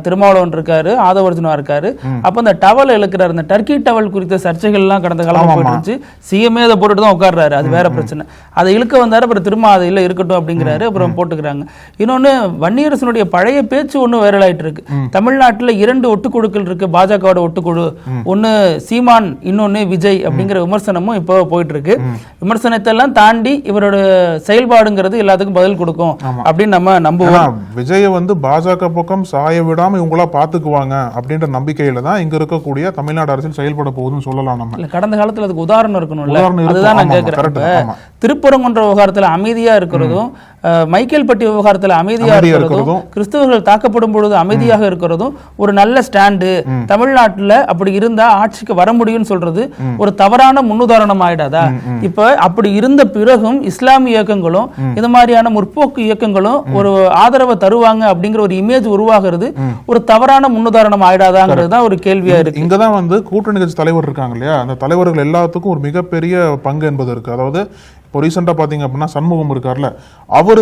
திருமாவளவன் இருக்காரு, ஆதவர்ஜுனா இருக்காரு. அப்ப அந்த டவல் இழுக்கிறாரு. அந்த டர்க்கி டவல் குறித்த சர்ச்சைகள் எல்லாம் கடந்த காலமா போயிடுச்சு. சிஎம்ஏ அதை போட்டுட்டு தான் உட்கார்றாரு, அது வேற பிரச்சனை. அதை இழுக்க வந்தாரு, அப்புறம் திரும்ப அதை இல்ல இருக்கட்டும் அப்படிங்கிறாரு, அப்புறம் போட்டுக்கிறாங்க. இன்னொன்னு, வன்னியரசனுடைய பழைய பேச்சு ஒண்ணு வைரல் ஆயிட்டு இருக்கு. தமிழ்நாட்டுல 2 ஒட்டுக்குழுக்கள் இருக்கு, பாஜகவோட ஒட்டுக்குழு. ஒன்னு சீமான், இன்னொன்னு விஜய் அப்படிங்கிற விமர்சனமும் இப்போ போயிட்டு இருக்கு. விமர்சனத்தை எல்லாம் தாண்டி இவரோட செயல்பாடுங்கிறது எல்லாத்துக்கும் பதில் கொடுக்கும் அப்படின்னு நம்ம நம்புவோம். விஜய பாஜக பக்கம் சாய விடாம இவங்களா பாத்துக்குவாங்க அப்படின்ற நம்பிக்கையில தான் இங்க இருக்கக்கூடிய தமிழ்நாடு அரசியல் செயல்பட போகுதுன்னு சொல்லலாம். நம்ம கடந்த காலத்துல அதுக்கு உதாரணம் இருக்கணும்ல, அதுதான் நான் கேட்கிறேன். திருப்பரங்குன்ற விவகாரத்துல அமைதியா இருக்கிறதும், மைக்கேல்பட்டி விவகாரத்துல அமைதியா இருக்கிறதும், கிறிஸ்தவர்கள் தாக்கப்படும் பொழுது அமைதியாக இருக்கிறதும் ஒரு நல்ல ஸ்டாண்டு. தமிழ்நாட்டுல அப்படி இருந்தா ஆட்சிக்கு வர முடியும்னு சொல்றது ஒரு தவறான முன்னுதாரணம் ஆயிடாதா? இப்ப அப்படி இருந்த பிறகும் இஸ்லாமிய இயக்கங்களும் இந்த மாதிரியான முற்போக்கு இயக்கங்களும் ஒரு ஆதரவை தருவாங்க அப்படிங்கிற ஒரு இமேஜ் உருவாகிறது ஒரு தவறான முன்னுதாரணம் ஆயிடாதாங்கிறது தான் ஒரு கேள்வியா இருக்கு. இங்கதான் கூட்டணி கட்சி தலைவர் இருக்காங்க இல்லையா, அந்த தலைவர்கள் எல்லாத்துக்கும் ஒரு மிகப்பெரிய பங்கு என்பது இருக்கு. அதாவது இப்போ ரீசெண்டாக பார்த்தீங்க அப்படின்னா சண்முகம் இருக்கார்ல, அவர்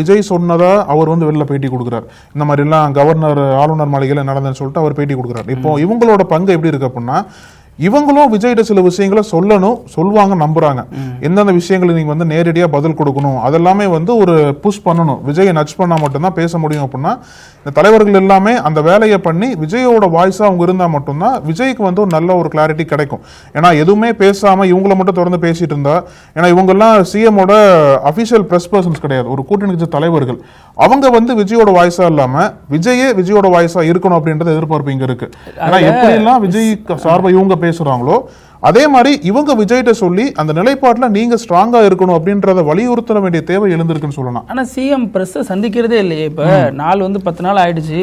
விஜய் சொன்னதா அவர் வெளில பேட்டி கொடுக்குறாரு. இந்த மாதிரிலாம் கவர்னர் ஆளுநர் மாளிகையில் நடந்ததுன்னு சொல்லிட்டு அவர் பேட்டி கொடுக்குறாரு. இப்போ இவங்களோட பங்கு எப்படி இருக்கு அப்படின்னா, இவங்களும் விஜய்கிட்ட சில விஷயங்களை சொல்லுவாங்க, நம்புறாங்க. எந்தெந்த விஷயங்களை நீங்க நேரடியா பதில் கொடுக்கணும், அதெல்லாமே ஒரு புஷ் பண்ணணும். விஜயை நச் பண்ணா மட்டும்தான் பேச முடியும் அப்படின்னா இந்த தலைவர்கள் எல்லாமே அந்த வேலையை பண்ணி விஜயோட வாய்ஸா அவங்க இருந்தா மட்டும்தான் விஜய்க்கு ஒரு நல்ல ஒரு கிளாரிட்டி கிடைக்கும். ஏன்னா எதுவுமே பேசாம இவங்களை மட்டும் தொடர்ந்து பேசிட்டு இருந்தா, ஏன்னா இவங்க எல்லாம் சிஎமோட அபிஷியல் பிரஸ் பர்சன்ஸ் கிடையாது, ஒரு கூட்டணி கட்சி தலைவர்கள். அவங்க விஜயோட வாய்ஸா இல்லாம விஜயோட வாய்ஸா இருக்கணும் அப்படின்றது எதிர்பார்ப்பு இங்க இருக்கு. ஏன்னா எப்படி எல்லாம் விஜய் சார்பா இவங்க பேசுறாங்களோ அதே மாதிரி இவங்க விஜய்கிட்ட சொல்லி அந்த நிலைப்பாட்டுல நீங்க ஸ்ட்ராங்கா இருக்கணும் அப்படின்றத வலியுறுத்த வேண்டிய தேவை எழுந்திருக்குன்னு சொல்லலாம். ஆனா சிஎம் பிரஸ் சந்திக்கிறதே இல்லையே. இப்ப நாள் 10 நாள் ஆயிடுச்சு.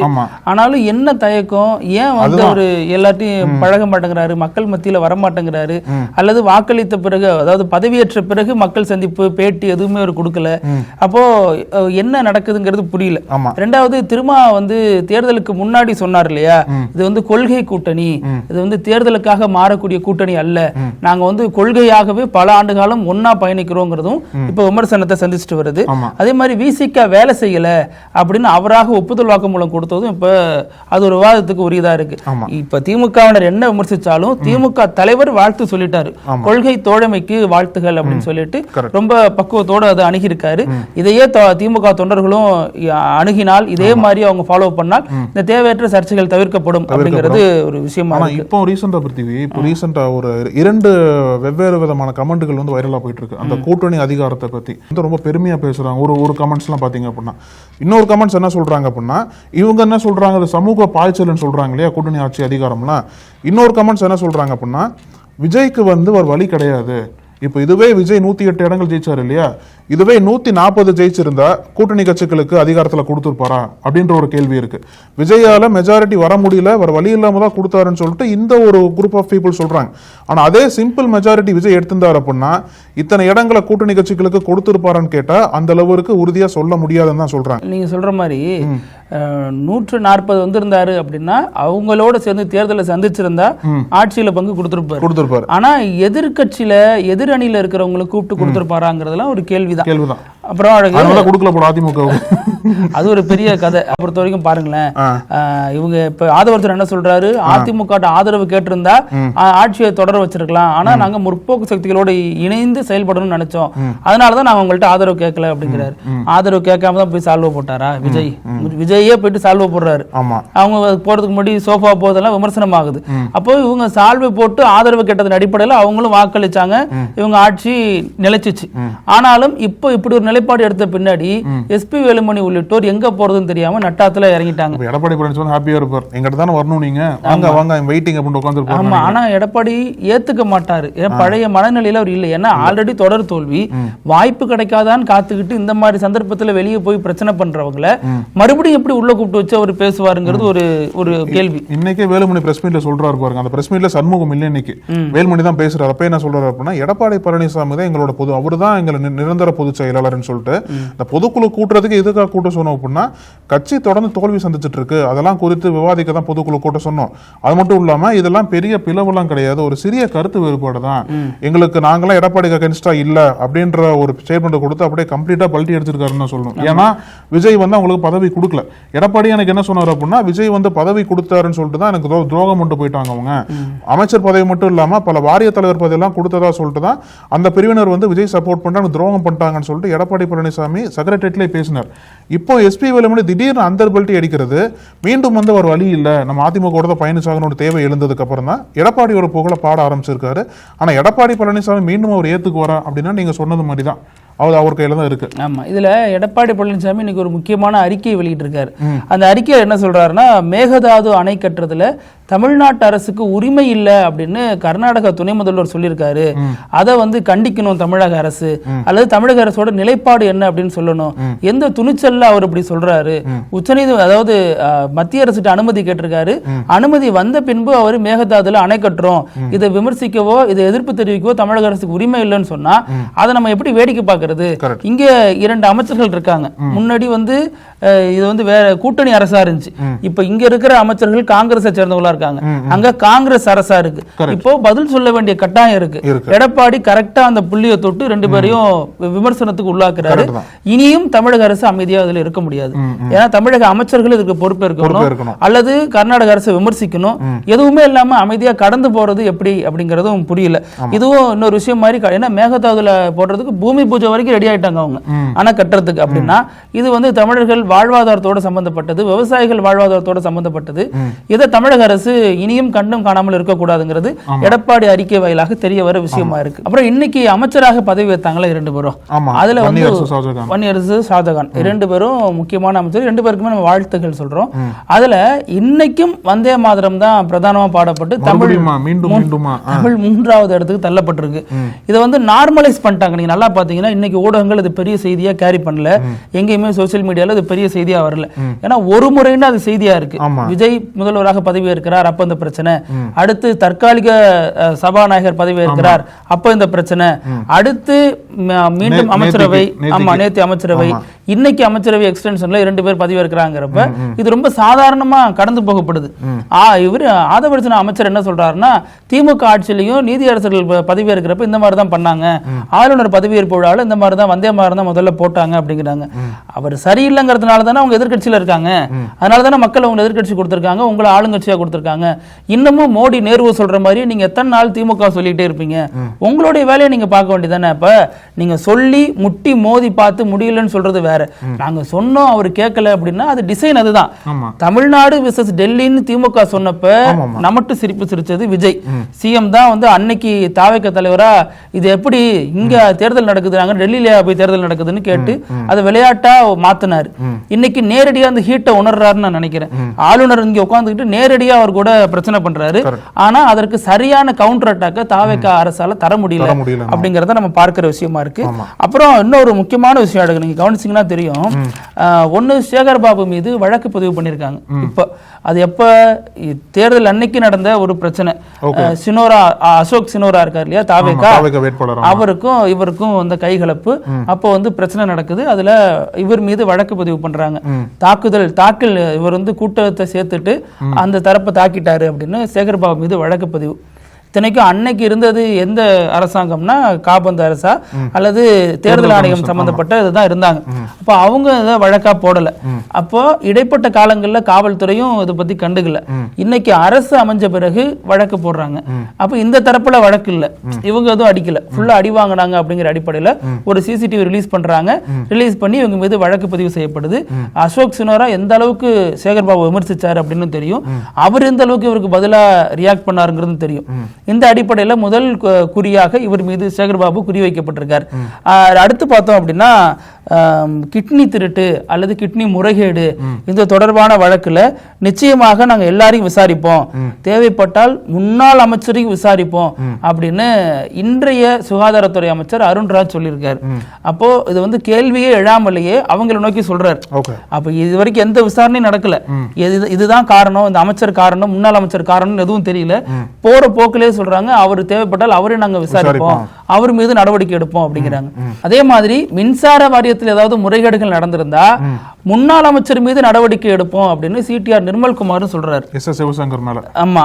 ஆனாலும் என்ன தயக்கம்? ஏன் ஒரு எல்லாத்தையும் பழக மாட்டேங்கிறாரு, மக்கள் மத்தியில வர மாட்டேங்கிறாரு, அல்லது வாக்களித்த பிறகு, அதாவது பதவியேற்ற பிறகு மக்கள் சந்திப்பு பேட்டி எதுவுமே அவர் கொடுக்கல. அப்போ என்ன நடக்குதுங்கிறது புரியல. ரெண்டாவது, திருமா தேர்தலுக்கு முன்னாடி சொன்னார் இல்லையா, இது கொள்கை கூட்டணி, இது தேர்தலுக்காக மாறக்கூடிய கூட்டணி அல்ல அல்ல, நாங்க வந்து கொள்கையாகவே பல ஆண்டு காலம் ஒன்னா பயணிக்கிறோங்கிறதும் இப்ப விமர்சனத்தை சந்திச்சுட்டு வருது. அதே மாதிரி விசிக வேலை செய்யல அப்படின்னு அவராக ஒப்புதல் வாக்குமூலம் கொடுத்ததும் இப்ப அது ஒரு விவாதத்துக்கு உரியதா இருக்கு. இப்ப திமுகவினர் என்ன விமர்சிச்சாலும் திமுக தலைவர் வாழ்த்து சொல்லிட்டாரு, கொள்கை தோழமைக்கு வாழ்த்துகள் அப்படின்னு சொல்லிட்டு ரொம்ப பக்குவத்தோட அதை அணுகியிருக்காரு. இதையே திமுக தொண்டர்களும் அணுகினால், இதே மாதிரி அவங்க ஃபாலோ பண்ணால் இந்த தேவையற்ற சர்ச்சைகள் தவிர்க்கப்படும் அப்படிங்கிறது ஒரு விஷயமா. இப்போ ரீசெண்டா பிருத்திவி, இப்போ ரீசெண்டா ஒரு 2 வெவ்வேறு விதமான கமெண்ட்கள் வந்து வைரலா போயிட்டு இருக்கு. அந்த கூட்டணி அதிகாரத்தை பத்தி வந்து ரொம்ப பெருமையா பேசுறாங்க. ஒரு கமெண்ட்ஸ் எல்லாம் பாத்தீங்க அப்படின்னா, இன்னொரு கமெண்ட்ஸ் என்ன சொல்றாங்க அப்படின்னா, இவங்க என்ன சொல்றாங்க, அது சமூக பாய்ச்சல்னு சொல்றாங்க இல்லையா கூட்டணி ஆட்சி அதிகாரம்லாம். இன்னொரு கமெண்ட்ஸ் என்ன சொல்றாங்க அப்படின்னா, விஜய்க்கு வந்து ஒரு வழி கிடையாது. இப்போ இதுவே விஜய் 108 இடங்கள் ஜெயிச்சாரு இல்லையா, இதுவே 140 ஜெயிச்சிருந்தா கூட்டணி கட்சிகளுக்கு அதிகாரத்துல கொடுத்துருப்பாரா அப்படின்ற ஒரு கேள்வி இருக்கு. விஜயால மெஜாரிட்டி வர முடியல, வர வழி இல்லாம தான் கொடுத்தாருன்னு சொல்லிட்டு இந்த ஒரு குரூப் ஆஃப் பீப்புள் சொல்றாங்க. ஆனா அதே சிம்பிள் மெஜாரிட்டி விஜய் எடுத்திருந்தாரு அப்படின்னா இத்தனை இடங்களை கூட்டணி கட்சிகளுக்கு கொடுத்துருப்பாரான்னு கேட்டா அந்த அளவுக்கு உறுதியா சொல்ல முடியாதுன்னு தான் சொல்றாங்க. நீங்க சொல்ற மாதிரி 140 வந்திருந்தாரு அப்படின்னா அவங்களோட சேர்ந்து தேர்தலை சந்திச்சிருந்தா ஆட்சியில பங்கு கொடுத்திருப்பாரு. ஆனா எதிர்கட்சியில எதிரணியில இருக்கிறவங்களுக்கு கூப்பிட்டு கொடுத்திருப்பாராங்கிறதுலாம் ஒரு கேள்விதான். அப்புறம் அதிமுக அது ஒரு பெரிய கதை. பொறுத்த வரைக்கும் பாருங்களேன், இவங்க இப்ப ஆதவர்த்தன் என்ன சொல்றாரு, அதிமுக ஆதரவு கேட்டிருந்தா ஆட்சியை தொடர வச்சிருக்கலாம், ஆனா நாங்க முற்போக்கு சக்திகளோட இணைந்து செயல்படணும்னு நினைச்சோம், அதனாலதான் நாங்க உங்கள்ட்ட ஆதரவு கேட்கல அப்படிங்கிறாரு. ஆதரவு கேட்காம தான் போய் சால்வ போட்டாரா விஜய்? விஜயே போயிட்டு சால்வ போடுறாரு. அவங்க போறதுக்கு முன்னாடி சோஃபா போதெல்லாம் விமர்சனம் ஆகுது. அப்போ இவங்க சால்வை போட்டு ஆதரவு கேட்டதன் அடிப்படையில் அவங்களும் வாக்களிச்சாங்க, இவங்க ஆட்சி நிலைச்சிச்சு. ஆனாலும் இப்போ இப்படி ஒரு நிலைப்பாடு எடுத்த பின்னாடி எஸ்பி வேலுமணி உள்ளிட்டோர் எங்க போறதுன்னு தெரியாம நட்டாத்துல இறங்கிட்டாங்க. எடப்பாடி பழனிசாமி ஹாப்பியா இருப்பார், எங்கிட்ட தானே வரணும் நீங்க, வாங்க வாங்க வெயிட்டிங் அப்படின்னு உட்கார்ந்து. ஆமா, ஆனா எடப்பாடி ஏத்துக்க மாட்டாரு. பழைய மனநிலையில அவர் இல்லை. ஏன்னா ஆல்ரெடி தொடர் தோல்வி, வாய்ப்பு கிடைக்காதான்னு காத்துக்கிட்டு இந்த மாதிரி சந்தர்ப்பத்துல வெளியே போய் பிரச்சனை பண்றவங்கள மறுபடியும் எப்படி உள்ள கூப்பிட்டு வச்சு அவர் பேசுவாருங்கிறது ஒரு கேள்வி. இன்னைக்கே வேலுமணி பிரஸ் மீட்ல சொல்றாரு பாருங்க, அந்த பிரஸ் மீட்ல சண்முகம் இல்ல, இன்னைக்கு வேலுமணி தான் பேசுறாரு. அப்ப என்ன சொல்றாரு அப்படின்னா, எடப்பாடி பழனிசாமி தான் எங்களோட அவரு தான் எங்களை நிரந்தர பொதுச் செயலாளர்னு சொல்லிட்டு இந்த பொதுக்குழு கூட்டுறதுக்கு எதுக்காக கூட்ட சொன்னோம் அப்படின்னா, கட்சி தொடர்ந்து தோல்வி சந்திச்சிட்டு இருக்கு, அதெல்லாம் குறித்து விவாதிக்க தான் பொதுக்குழு கூட்ட சொன்னோம். அது மட்டும் இல்லாம இதெல்லாம் பெரிய பிளவுலாம் கிடையாது, ஒரு சிறிய கருத்து வேறுபாடு தான் எங்களுக்கு, நாங்களாம் எடப்பாடிக்கு அகென்ஸ்டா இல்ல அப்படின்ற ஒரு ஸ்டேட்மெண்ட் கொடுத்து அப்படியே கம்ப்ளீட்டா பல்ட்டி அடிச்சிருக்காருன்னு சொல்லணும். ஏன்னா விஜய் வந்து அவங்களுக்கு பதவி கொடுக்கல. எடப்பாடி எனக்கு என்ன சொன்னார் அப்படின்னா, விஜய் வந்து பதவி கொடுத்தாருன்னு சொல்லிட்டு தான் எனக்கு துரோகம் கொண்டு போயிட்டாங்க. அவங்க அமைச்சர் பதவி மட்டும் இல்லாம பல வாரிய தலைவர் பதவி எல்லாம் கொடுத்ததா சொல்லிட்டு தான் அந்த பிரிவினர் வந்து விஜய் சப்போர்ட் பண்றாங்க, துரோகம் பண்ணிட்டாங்கன்னு சொல்லிட்டு எடப்பாடி பழனிசாமி செக்ரட்டரியேட்லயே பேசினார். இப்போ எஸ்பி வேலுமணி திடீர்னு அந்த பல்ட்டி அடிக்கிறது, மீண்டும் வந்து ஒரு வழி இல்ல, நம்ம அதிமுக தான் பயணிச்சாகணும் தேவை எழுந்ததுக்கு அப்புறம் தான் எடப்பாடி ஒரு புகழ பாட ஆரம்பிச்சிருக்காரு. ஆனா எடப்பாடி பழனிசாமி மீண்டும் அவர் ஏத்துக்குவாரா அப்படின்னா நீங்க சொன்னது மாதிரி தான், அவர் கையில தான் இருக்கு. ஆமா, இதுல எடப்பாடி பழனிசாமி இன்னைக்கு ஒரு முக்கியமான அறிக்கையை வெளியிட்டிருக்காரு. அந்த அறிக்கையில் என்ன சொல்றாருன்னா, மேகதாது அணை கட்டுறதுல தமிழ்நாட்டு அரசுக்கு உரிமை இல்லை அப்படின்னு கர்நாடக துணை முதல்வர் சொல்லியிருக்காரு. அதை வந்து கண்டிக்கணும் தமிழக அரசு, அல்லது தமிழக அரசோட நிலைப்பாடு என்ன அப்படின்னு சொல்லணும். எந்த துணிச்சல்ல அவர் இப்படி சொல்றாரு? உச்சநீதிமன்றம், அதாவது மத்திய அரசுக்கு அனுமதி கேட்டிருக்காரு. அனுமதி வந்த பின்பு அவர் மேகதாதுல அணை கட்டுறோம், இதை விமர்சிக்கவோ இதை எதிர்ப்பு தெரிவிக்கவோ தமிழக அரசுக்கு உரிமை இல்லைன்னு சொன்னா அதை நம்ம எப்படி வேடிக்கை பார்க்க? இங்க 2 அமைச்சர்கள் இருக்காங்க. முன்னாடி வந்து இது வந்து வேற கூட்டணி அரசா இருந்துச்சு. இப்ப இங்க இருக்கிற அமைச்சர்கள் காங்கிரஸை சேர்ந்தவங்களா இருக்காங்க, அங்க காங்கிரஸ் அரசா இருக்கு. இப்போ பதில் சொல்ல வேண்டிய கட்டாயம் இருக்கு. எடப்பாடி கரெக்டா அந்த புள்ளியை தொட்டு 2 பேரையும் விமர்சனத்துக்கு உள்ளாக்குறாரு. இனியும் தமிழக அரசு அமைதியா அதுல இருக்க முடியாது. ஏன்னா தமிழக அமைச்சர்கள் இதுக்கு பொறுப்பேற்கணும், அல்லது கர்நாடக அரசை விமர்சிக்கணும். எதுவுமே இல்லாம அமைதியா கடந்து போறது எப்படி அப்படிங்கறதும் புரியல. இதுவும் இன்னொரு விஷயம் மாதிரி, ஏன்னா மேகதாதுல போடுறதுக்கு பூமி பூஜை வரைக்கும் ரெடி ஆயிட்டாங்க அவங்க அணை கட்டுறதுக்கு. அப்படின்னா இது வந்து தமிழர்கள் வாழ்வாதாரத்தோட சம்பந்தப்பட்டது, விவசாயிகள் வாழ்வாதாரத்தோட சம்பந்தப்பட்டது. இதை தமிழக அரசு இனியும் கண்டும் காணாமல் இருக்கக்கூடாதுங்கிறது எடப்பாடி அறிக்கை வாயிலாக தெரிய வர விஷயமா இருக்கு. அப்புறம் இன்னைக்கு அமைச்சராக பதவி வைத்தாங்களா 2 பேரும், அதுல வந்து வன்னியரசு ஷாஜகான் 2 பேரும் முக்கியமான அமைச்சர். 2 பேருக்குமே நம்ம வாழ்த்துக்கள் சொல்றோம். அதுல இன்னைக்கும் வந்தே மாதரம் தான் பிரதானமா பாடப்பட்டு தமிழ் 3வது இடத்துக்கு தள்ளப்பட்டிருக்கு. இதை வந்து நார்மலைஸ் பண்ணிட்டாங்க. நீங்க நல்லா பாத்தீங்கன்னா இன்னைக்கு ஊடகங்கள் இது பெரிய செய்தியா கேரி பண்ணல, எங்கேயுமே சோசியல் மீடியால இது பெரிய செய்தியா வரல. ஏன்னா ஒரு முறைன்னு அது செய்தியா இருக்கு. விஜய் முதல்வராக பதவி ஏற்கிறார், அப்ப இந்த பிரச்சனை. அடுத்து தற்காலிக சபாநாயகர் பதவி ஏற்கிறார், அப்ப இந்த பிரச்சனை. அடுத்து மீண்டும் அமைச்சரவை, ஆமா நேத்து அமைச்சரவை, இன்னைக்கு அமைச்சரவை எக்ஸ்டென்ஷன்ல 2 பேர் பதவியேற்கிறாங்கிறப்ப இது ரொம்ப சாதாரணமா கடந்து போகப்படுது. இவர் ஆதவர்ஜன அமைச்சர் என்ன சொல்றாருன்னா, திமுக ஆட்சியிலையும் நீதியரசர்கள் பதவியேற்கிறப்ப இந்த மாதிரி தான் பண்ணாங்க, ஆளுநர் பதவியேற்பு விழாவில் இந்த மாதிரி தான் வந்தே மாதிரி தான் முதல்ல போட்டாங்க அப்படிங்கிறாங்க. அவர் சரியில்லைங்கிறதுனால தானே அவங்க எதிர்கட்சியில இருக்காங்க, அதனால தானே மக்கள் அவங்க எதிர்கட்சி கொடுத்திருக்காங்க, உங்களை ஆளுங்கட்சியா கொடுத்திருக்காங்க. இன்னமும் மோடி நேரு சொல்ற மாதிரி நீங்க எத்தனை நாள் திமுக சொல்லிட்டே இருப்பீங்க? உங்களுடைய வேலையை நீங்க பார்க்க வேண்டியதானே. அப்ப நீங்க சொல்லி முட்டி மோதி பார்த்து முடியலன்னு சொல்றது வேற, நாங்க சொன்னோம் அவர் கேட்கல அப்படின்னா அது டிசைன். அதுதான் தமிழ்நாடு விசஸ் டெல்லின்னு திமுக சொன்னப்ப நமட்டு சிரிப்பு சிரிச்சது விஜய். சிஎம் தான் வந்து அன்னைக்கு தாவேக தலைவரா இது எப்படி இங்க தேர்தல் நடக்குது, நாங்க டெல்லியில போய் தேர்தல் நடக்குதுன்னு கேட்டு அதை விளையாட்டா மாத்தினாரு. இன்னைக்கு நேரடியா அந்த ஹீட்டை உணர்றாருன்னு நான் நினைக்கிறேன். ஆளுநர் இங்க உட்கார்ந்துக்கிட்டு நேரடியா அவர் கூட பிரச்சனை பண்றாரு. ஆனா அதற்கு சரியான கவுண்டர் அட்டாக்க தாவேக அரசால தர முடியல அப்படிங்கறத நம்ம பார்க்கிற விஷயமா இருக்கு. அப்புறம் இன்னொரு முக்கியமான விஷயம் எடுக்க நீங்க கவனிச்சீங்கன்னா தெரியும். ஒன்னு சேகர் பாபு மீது வழக்கு பதிவு பண்ணிருக்காங்க. இப்ப அது எப்ப தேர்தல் அன்னைக்கு நடந்த ஒரு பிரச்சனை. சினோரா, அசோக் சினோரா இருக்கார் இல்லையா தாவேகா, அவருக்கும் இவருக்கும் அந்த கைகலப்பு. அப்போ வந்து பிரச்சனை நடக்குது. அதுல இவர் மீது வழக்கு பதிவு பண்றாங்க. தாக்கல் இவர் வந்து கூட்டத்தை சேர்த்துட்டு அந்த தரப்பை தாக்கிட்டாரு அப்படின்னு சேகர் பாபு மீது வழக்கு பதிவு. இத்தனைக்கும் அன்னைக்கு இருந்தது எந்த அரசாங்கம்னா காபந்து அரசா அல்லது தேர்தல் ஆணையம் சம்பந்தப்பட்ட இதுதான் இருந்தாங்க. அப்ப அவங்க இதை வழக்கா போடல. அப்போ இடைப்பட்ட காலங்கள்ல காவல்துறையும் இதை பத்தி கண்டுக்கல. இன்னைக்கு அரசு அமைஞ்ச பிறகு வழக்கு போடுறாங்க. அப்ப இந்த தரப்புல வழக்கு இல்ல, இவங்க எதுவும் அடிக்கல, ஃபுல்லா அடி வாங்கினாங்க அப்படிங்கிற அடிப்படையில ஒரு சிசிடிவி ரிலீஸ் பண்றாங்க. ரிலீஸ் பண்ணி இவங்க மீது வழக்கு பதிவு செய்யப்படுது. அசோக் சினோரா எந்த அளவுக்கு சேகர் பாபு விமர்சிச்சாரு அப்படின்னு தெரியும், அவர் எந்த அளவுக்கு இவருக்கு பதிலா ரியாக்ட் பண்ணாருங்கிறது தெரியும். இந்த அடிப்படையில முதல் குறியாக இவர் மீது சேகர் பாபு குறி வைக்கப்பட்டிருக்கார். அடுத்து பார்த்தோம் அப்படின்னா கிட்னி திருட்டு அல்லது கிட்னி முறைகேடு இந்த தொடர்பான வழக்குல நிச்சயமாக நாங்க எல்லாரையும் விசாரிப்போம், தேவைப்பட்டால் முன்னாள் அமைச்சரையும் விசாரிப்போம் அப்படின்னு இன்றைய சுகாதாரத்துறை அமைச்சர் அருண்ராஜ் சொல்லியிருக்காரு. அப்போ இது வந்து கேள்வியே எழாமலேயே அவங்களை நோக்கி சொல்றாரு. அப்ப இது வரைக்கும் எந்த விசாரணையும் நடக்கல, இதுதான் காரணம், இந்த அமைச்சர் காரணம், முன்னாள் அமைச்சர் காரணம் எதுவும் தெரியல. போற போக்கிலே சொல்றாங்க அவர் தேவைப்பட்டால் அவரை நாங்க விசாரிப்போம், அவர் மீது நடவடிக்கை எடுப்போம் அப்படிங்கிறாங்க. அதே மாதிரி மின்சார வாரியத்தில் ஏதாவது முறைகேடுகள் நடந்திருந்தா முன்னாள் அமைச்சர் மீது நடவடிக்கை எடுப்போம் அப்படின்னு சிடிஆர் நிர்மல்குமார் சொல்றாரு. ஆமா,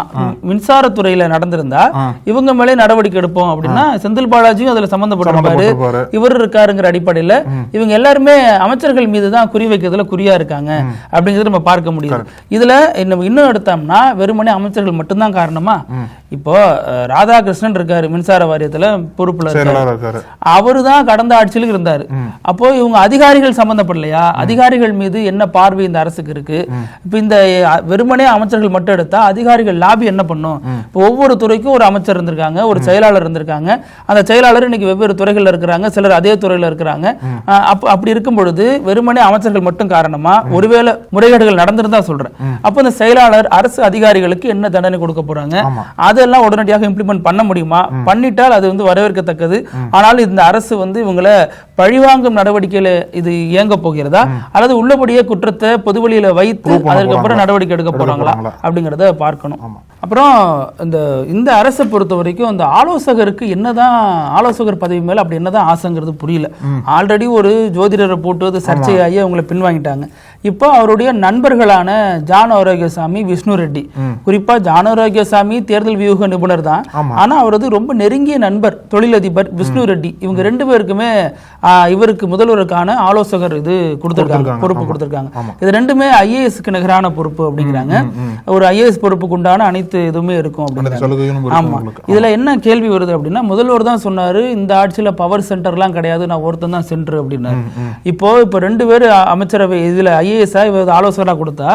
மின்சாரத்துறையில நடந்திருந்தா இவங்க மேலே நடவடிக்கை எடுப்போம் அப்படின்னா செந்தில் பாலாஜியும் அதுல சம்பந்தப்பட்டிருப்பாரு, இவர் இருக்காருங்கிற அடிப்படையில இவங்க எல்லாருமே அமைச்சர்கள் மீது தான் குறி வைக்கிறதுல குறியா இருக்காங்க அப்படிங்கறத நம்ம பார்க்க முடியும். இதுல இன்னும் எடுத்தோம்னா வெறுமனே அமைச்சர்கள் மட்டும்தான் காரணமா? இப்போ ராதாகிருஷ்ணன் இருக்காரு மின்சார வாரியத்துல பொறுப்புல இருக்காரு, அவரு தான் கடந்த ஆட்சியில் இருந்தாரு. அப்போ இவங்க அதிகாரிகள் சம்பந்தப்படலையா? அதிகாரிகள் மீது என்ன பார்வை இந்த அரசுக்கு இருக்கு? இப்ப இந்த வெறுமனே அமைச்சர்கள் மட்டும் எடுத்தா அதிகாரிகள் லாபி என்ன பண்ணும்? இப்போ ஒவ்வொரு துறைக்கும் ஒரு அமைச்சர் இருந்திருக்காங்க, ஒரு செயலாளர் இருந்திருக்காங்க. அந்த செயலாளர் இன்னைக்கு வெவ்வேறு துறைகள்ல இருக்கிறாங்க, சிலர் அதே துறையில இருக்கிறாங்க. அப்படி இருக்கும் பொழுது வெறுமனே அமைச்சர்கள் மட்டும் காரணமா? ஒருவேளை முறைகேடுகள் நடந்திருந்தா சொல்றேன், அப்ப இந்த செயலாளர் அரசு அதிகாரிகளுக்கு என்ன தண்டனை கொடுக்க போறாங்க? அதெல்லாம் உடனடியாக இம்ப்ளிமெண்ட் பண்ண முடியுமா? பண்ணிட்டால் அது வந்து வரவேற்கத்தக்கது. ஆனால் இந்த அரசு வந்து இவங்களை பழிவாங்கும் நடவடிக்கையில இது இயங்க போகிறதா அல்லது உள்ளபடியே குற்றத்தை பொதுவெளியில வைத்து அதற்கப்புறம் நடவடிக்கை எடுக்க போறாங்களா அப்படிங்கறத பார்க்கணும். அப்புறம் இந்த அரசை பொறுத்த வரைக்கும் அந்த ஆலோசகருக்கு என்னதான் ஆலோசகர் பதவி மேல அப்படி என்னதான் ஆசைங்கிறது புரியல. ஆல்ரெடி ஒரு ஜோதிடரை போட்டு சர்ச்சையாகி அவங்களை பின்வாங்கிட்டாங்க. இப்போ அவருடைய நண்பர்களான ஜான் ஆரோக்கியசாமி, விஷ்ணு ரெட்டி, குறிப்பா ஜான் ஆரோக்கியசாமி தேர்தல் வியூக நிபுணர் தான், ஆனா அவரது ரொம்ப நெருங்கிய நண்பர் தொழிலதிபர் விஷ்ணு ரெட்டி. இவங்க 2 பேருக்குமே இவருக்கு முதல்வருக்கான ஆலோசகர் இது கொடுத்திருக்காங்க, பொறுப்பு கொடுத்திருக்காங்க. இது 2மே ஐஏஎஸ்க்கு நிகரான பொறுப்பு அப்படிங்கிறாங்க. ஒரு ஐஏஎஸ் பொறுப்புக்கு உண்டான அனைத்து இதுவுமே இருக்கும் அப்படிங்கிறாங்க. ஆமா, இதுல என்ன கேள்வி வருது அப்படின்னா, முதல்வர் தான் சொன்னாரு இந்த ஆட்சியில பவர் சென்டர்லாம் கிடையாது, நான் ஒருத்தன் தான் சென்டர் அப்படின்னாரு. இப்போ 2 பேர் அமைச்சரவை இதுல ஐஏஎஸ் ஆலோசகரா கொடுத்தா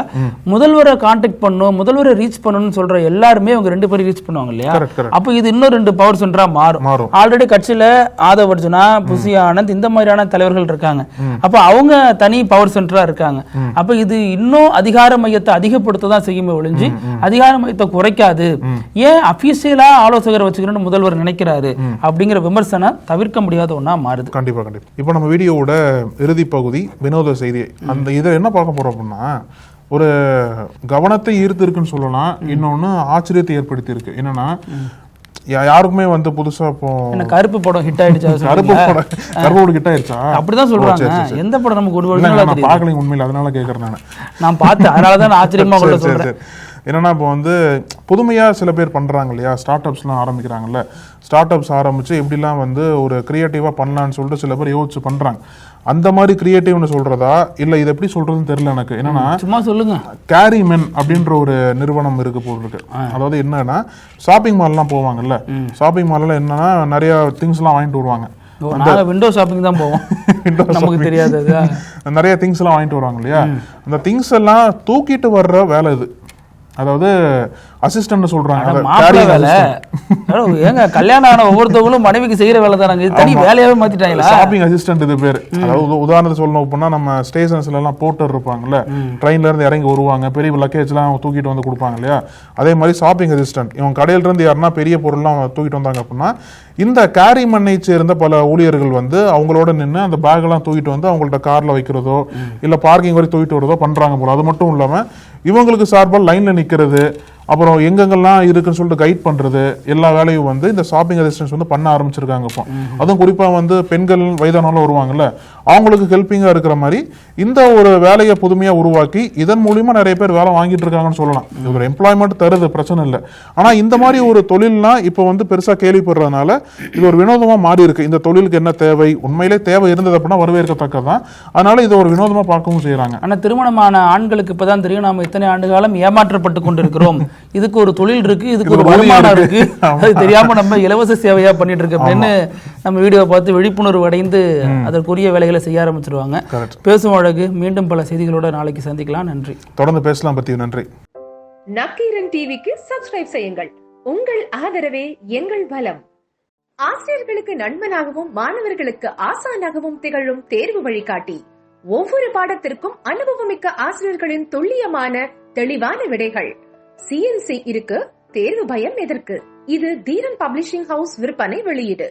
முதல்வரை கான்டாக்ட் பண்ணும், முதல்வரை ரீச் பண்ணணும்னு சொல்ற எல்லாருமே அவங்க 2 பேரும் ரீச் பண்ணுவாங்க இல்லையா? அப்ப இது இன்னும் 2 பவர் சென்டரா மாறும். ஆல்ரெடி கட்சியில ஆதவ் அர்ஜுனா, புசி ஆனந்த் இந்த மாதிரியான தலைவர்கள் இருக்காங்க. அப்ப அவங்க தனி பவர் சென்டரா இருக்காங்க. அப்ப இது இன்னும் அதிகார மையத்தை அதிகப்படுத்த தான் செய்யுமே ஒழிஞ்சு அதிகார மையத்தை குறைக்காது. ஏன் அபிஷியலா ஆலோசகர் வச்சுக்கணும்னு முதல்வர் நினைக்கிறாரு அப்படிங்கிற விமர்சனம் தவிர்க்க முடியாத ஒண்ணா மாறுது. கண்டிப்பா கண்டிப்பா. இப்போ நம்ம வீடியோவோட இறுதி பகுதி வினோத செய்தி. அந்த இதை என்ன பார்க்க போறோம் அப்படின்னா, ஒரு கவனத்தை ஈர்த்து இருக்குன்னு சொல்லலாம், இன்னொன்னு ஆச்சரியத்தை ஏற்படுத்தி இருக்கு. என்னன்னா, யாருக்குமே வந்து புதுசா இப்போ என்ன கருப்பு படம் ஹிட் ஆயிடுச்சு கருப்பு படம் ஹிட் ஆயிடுச்சா? அப்படிதான் சொல்றாங்க. எந்த படம் நமக்கு நான் பார்க்கல உண்மையில, அதனால கேக்குறேன். நான் பார்த்தேன், அதனாலதான் நான் ஆச்சரியமா கூட சொல்றேன். என்னன்னா இப்போ வந்து புதுமையாக சில பேர் பண்ணுறாங்க இல்லையா, ஸ்டார்ட் அப்ஸ்லாம் ஆரம்பிக்கிறாங்கல்ல, ஸ்டார்ட் அப்ஸ் ஆரம்பித்து எப்படிலாம் வந்து ஒரு க்ரியேட்டிவாக பண்ணலான்னு சொல்லிட்டு சில பேர் யோசிச்சு பண்ணுறாங்க. அந்த மாதிரி கிரியேட்டிவ்னு சொல்கிறதா இல்லை இது எப்படி சொல்கிறதுன்னு தெரியல எனக்கு. என்னன்னா சும்மா சொல்லுங்க, கேரி மென் அப்படின்ற ஒரு நிறுவனம் இருக்கு போல் இருக்கு. அதாவது என்னன்னா ஷாப்பிங் மால்லாம் போவாங்கல்ல, ஷாப்பிங் மாலில் என்னன்னா நிறைய திங்ஸ்லாம் வாங்கிட்டு வருவாங்க. விண்டோ ஷாப்பிங் தான் போவோம், நமக்கு தெரியாது. நிறைய திங்ஸ் எல்லாம் வாங்கிட்டு வருவாங்க இல்லையா, அந்த திங்ஸ் எல்லாம் தூக்கிட்டு வர்ற வேலை இது. அதாவது அசிஸ்டன்ட் சொல்றாங்க. ஏங்க கல்யாணம் ஆன ஒவ்வொருத்தவங்களும் மனைவிக்கு செய்யற வேலை தானாங்க, இது தனி வேலையாவே மாத்திட்டாங்களா? ஷாப்பிங் அசிஸ்டன்ட் இது பேரு. அதாவது உதாரணத்துக்கு சொல்லணும் அப்படின்னா, நம்ம ஸ்டேஷன்ஸ்ல எல்லாம் போர்ட்டர் இருப்பாங்கல்ல, ட்ரெயின்ல இருந்து இறங்கி வருவாங்க, பெரிய லக்கேஜ் எல்லாம் தூக்கிட்டு வந்து கொடுப்பாங்க இல்லையா, அதே மாதிரி ஷாப்பிங் அசிஸ்டன்ட் இவங்க கடையில இருந்து யாருன்னா பெரிய பொருள்லாம் தூக்கிட்டு வந்தாங்க அப்படின்னா, இந்த கேரி மண்ணை சேர்ந்த பல ஊழியர்கள் வந்து அவங்களோட நின்று அந்த பேக் எல்லாம் தூக்கிட்டு வந்து அவங்கள்ட்ட கார்ல வைக்கிறதோ இல்ல பார்க்கிங் வரை தூக்கிட்டு வரதோ பண்றாங்க போல. அது மட்டும் இல்லாம இவங்களுக்கு சார்பாக லைன்ல நிக்கிறது, அப்புறம் எங்கெங்கெல்லாம் இருக்குன்னு சொல்லிட்டு கைட் பண்றது, எல்லா வேலையும் வந்து இந்த ஷாப்பிங் அசிஸ்டன்ஸ் வந்து பண்ண ஆரம்பிச்சிருக்காங்க இப்போ. அதுவும் குறிப்பா வந்து பெண்கள் வயதானவங்களும் வருவாங்கல்ல, அவங்களுக்கு ஹெல்பிங்கா இருக்கிற மாதிரி இந்த ஒரு வேலையை புதுமையா உருவாக்கி இதன் மூலியமா நிறைய பேர் வேலை வாங்கிட்டு இருக்காங்கன்னு சொல்லலாம். இது ஒரு எம்ப்ளாய்மெண்ட் தருது, பிரச்சனை இல்லை. ஆனா இந்த மாதிரி ஒரு தொழில்லாம் இப்போ வந்து பெருசா கேள்விப்படுறதுனால இது ஒரு வினோதமா மாறி இருக்கு. இந்த தொழிலுக்கு என்ன தேவை, உண்மையிலே தேவை இருந்தது அப்படின்னா வரவேற்கத்தக்கதான். அதனால இதை ஒரு வினோதமா பார்க்கவும் செய்யறாங்க. ஆனா திருமணமான ஆண்களுக்கு இப்பதான் தெரியும், நாம இத்தனை ஆண்டு காலம் ஏமாற்றப்பட்டு கொண்டிருக்கிறோம், இதுக்கு ஒரு தொழில் இருக்கு, இதுக்கு ஒரு வருமானம் இருக்கு, அது தெரியாம நம்ம இலவச சேவையா பண்ணிட்டு இருக்க அப்படின்னு நம்ம வீடியோ பார்த்து விழிப்புணர்வு அடைந்து அதற்குரிய வேலைகளை செய்ய ஆரம்பிச்சிருவாங்க. பேசும் அழகு. மீண்டும் பல செய்திகளோட நாளைக்கு சந்திக்கலாம். நன்றி. தொடர்ந்து பேசலாம் பத்தி. நன்றி. நக்கீரன் டிவிக்கு சப்ஸ்கிரைப் செய்யுங்கள். உங்கள் ஆதரவே எங்கள் பலம். ஆசிரியர்களுக்கு நண்பனாகவும் மாணவர்களுக்கு ஆசானாகவும் திகழும் தேர்வு வழிகாட்டி. ஒவ்வொரு பாடத்திற்கும் அனுபவமிக்க ஆசிரியர்களின் துல்லியமான தெளிவான விடைகள். CNC இருக்கு, தேர்வு பயம் எதற்கு? இது தீரன் பப்ளிஷிங் ஹவுஸ் விற்பனை வெளியீடு.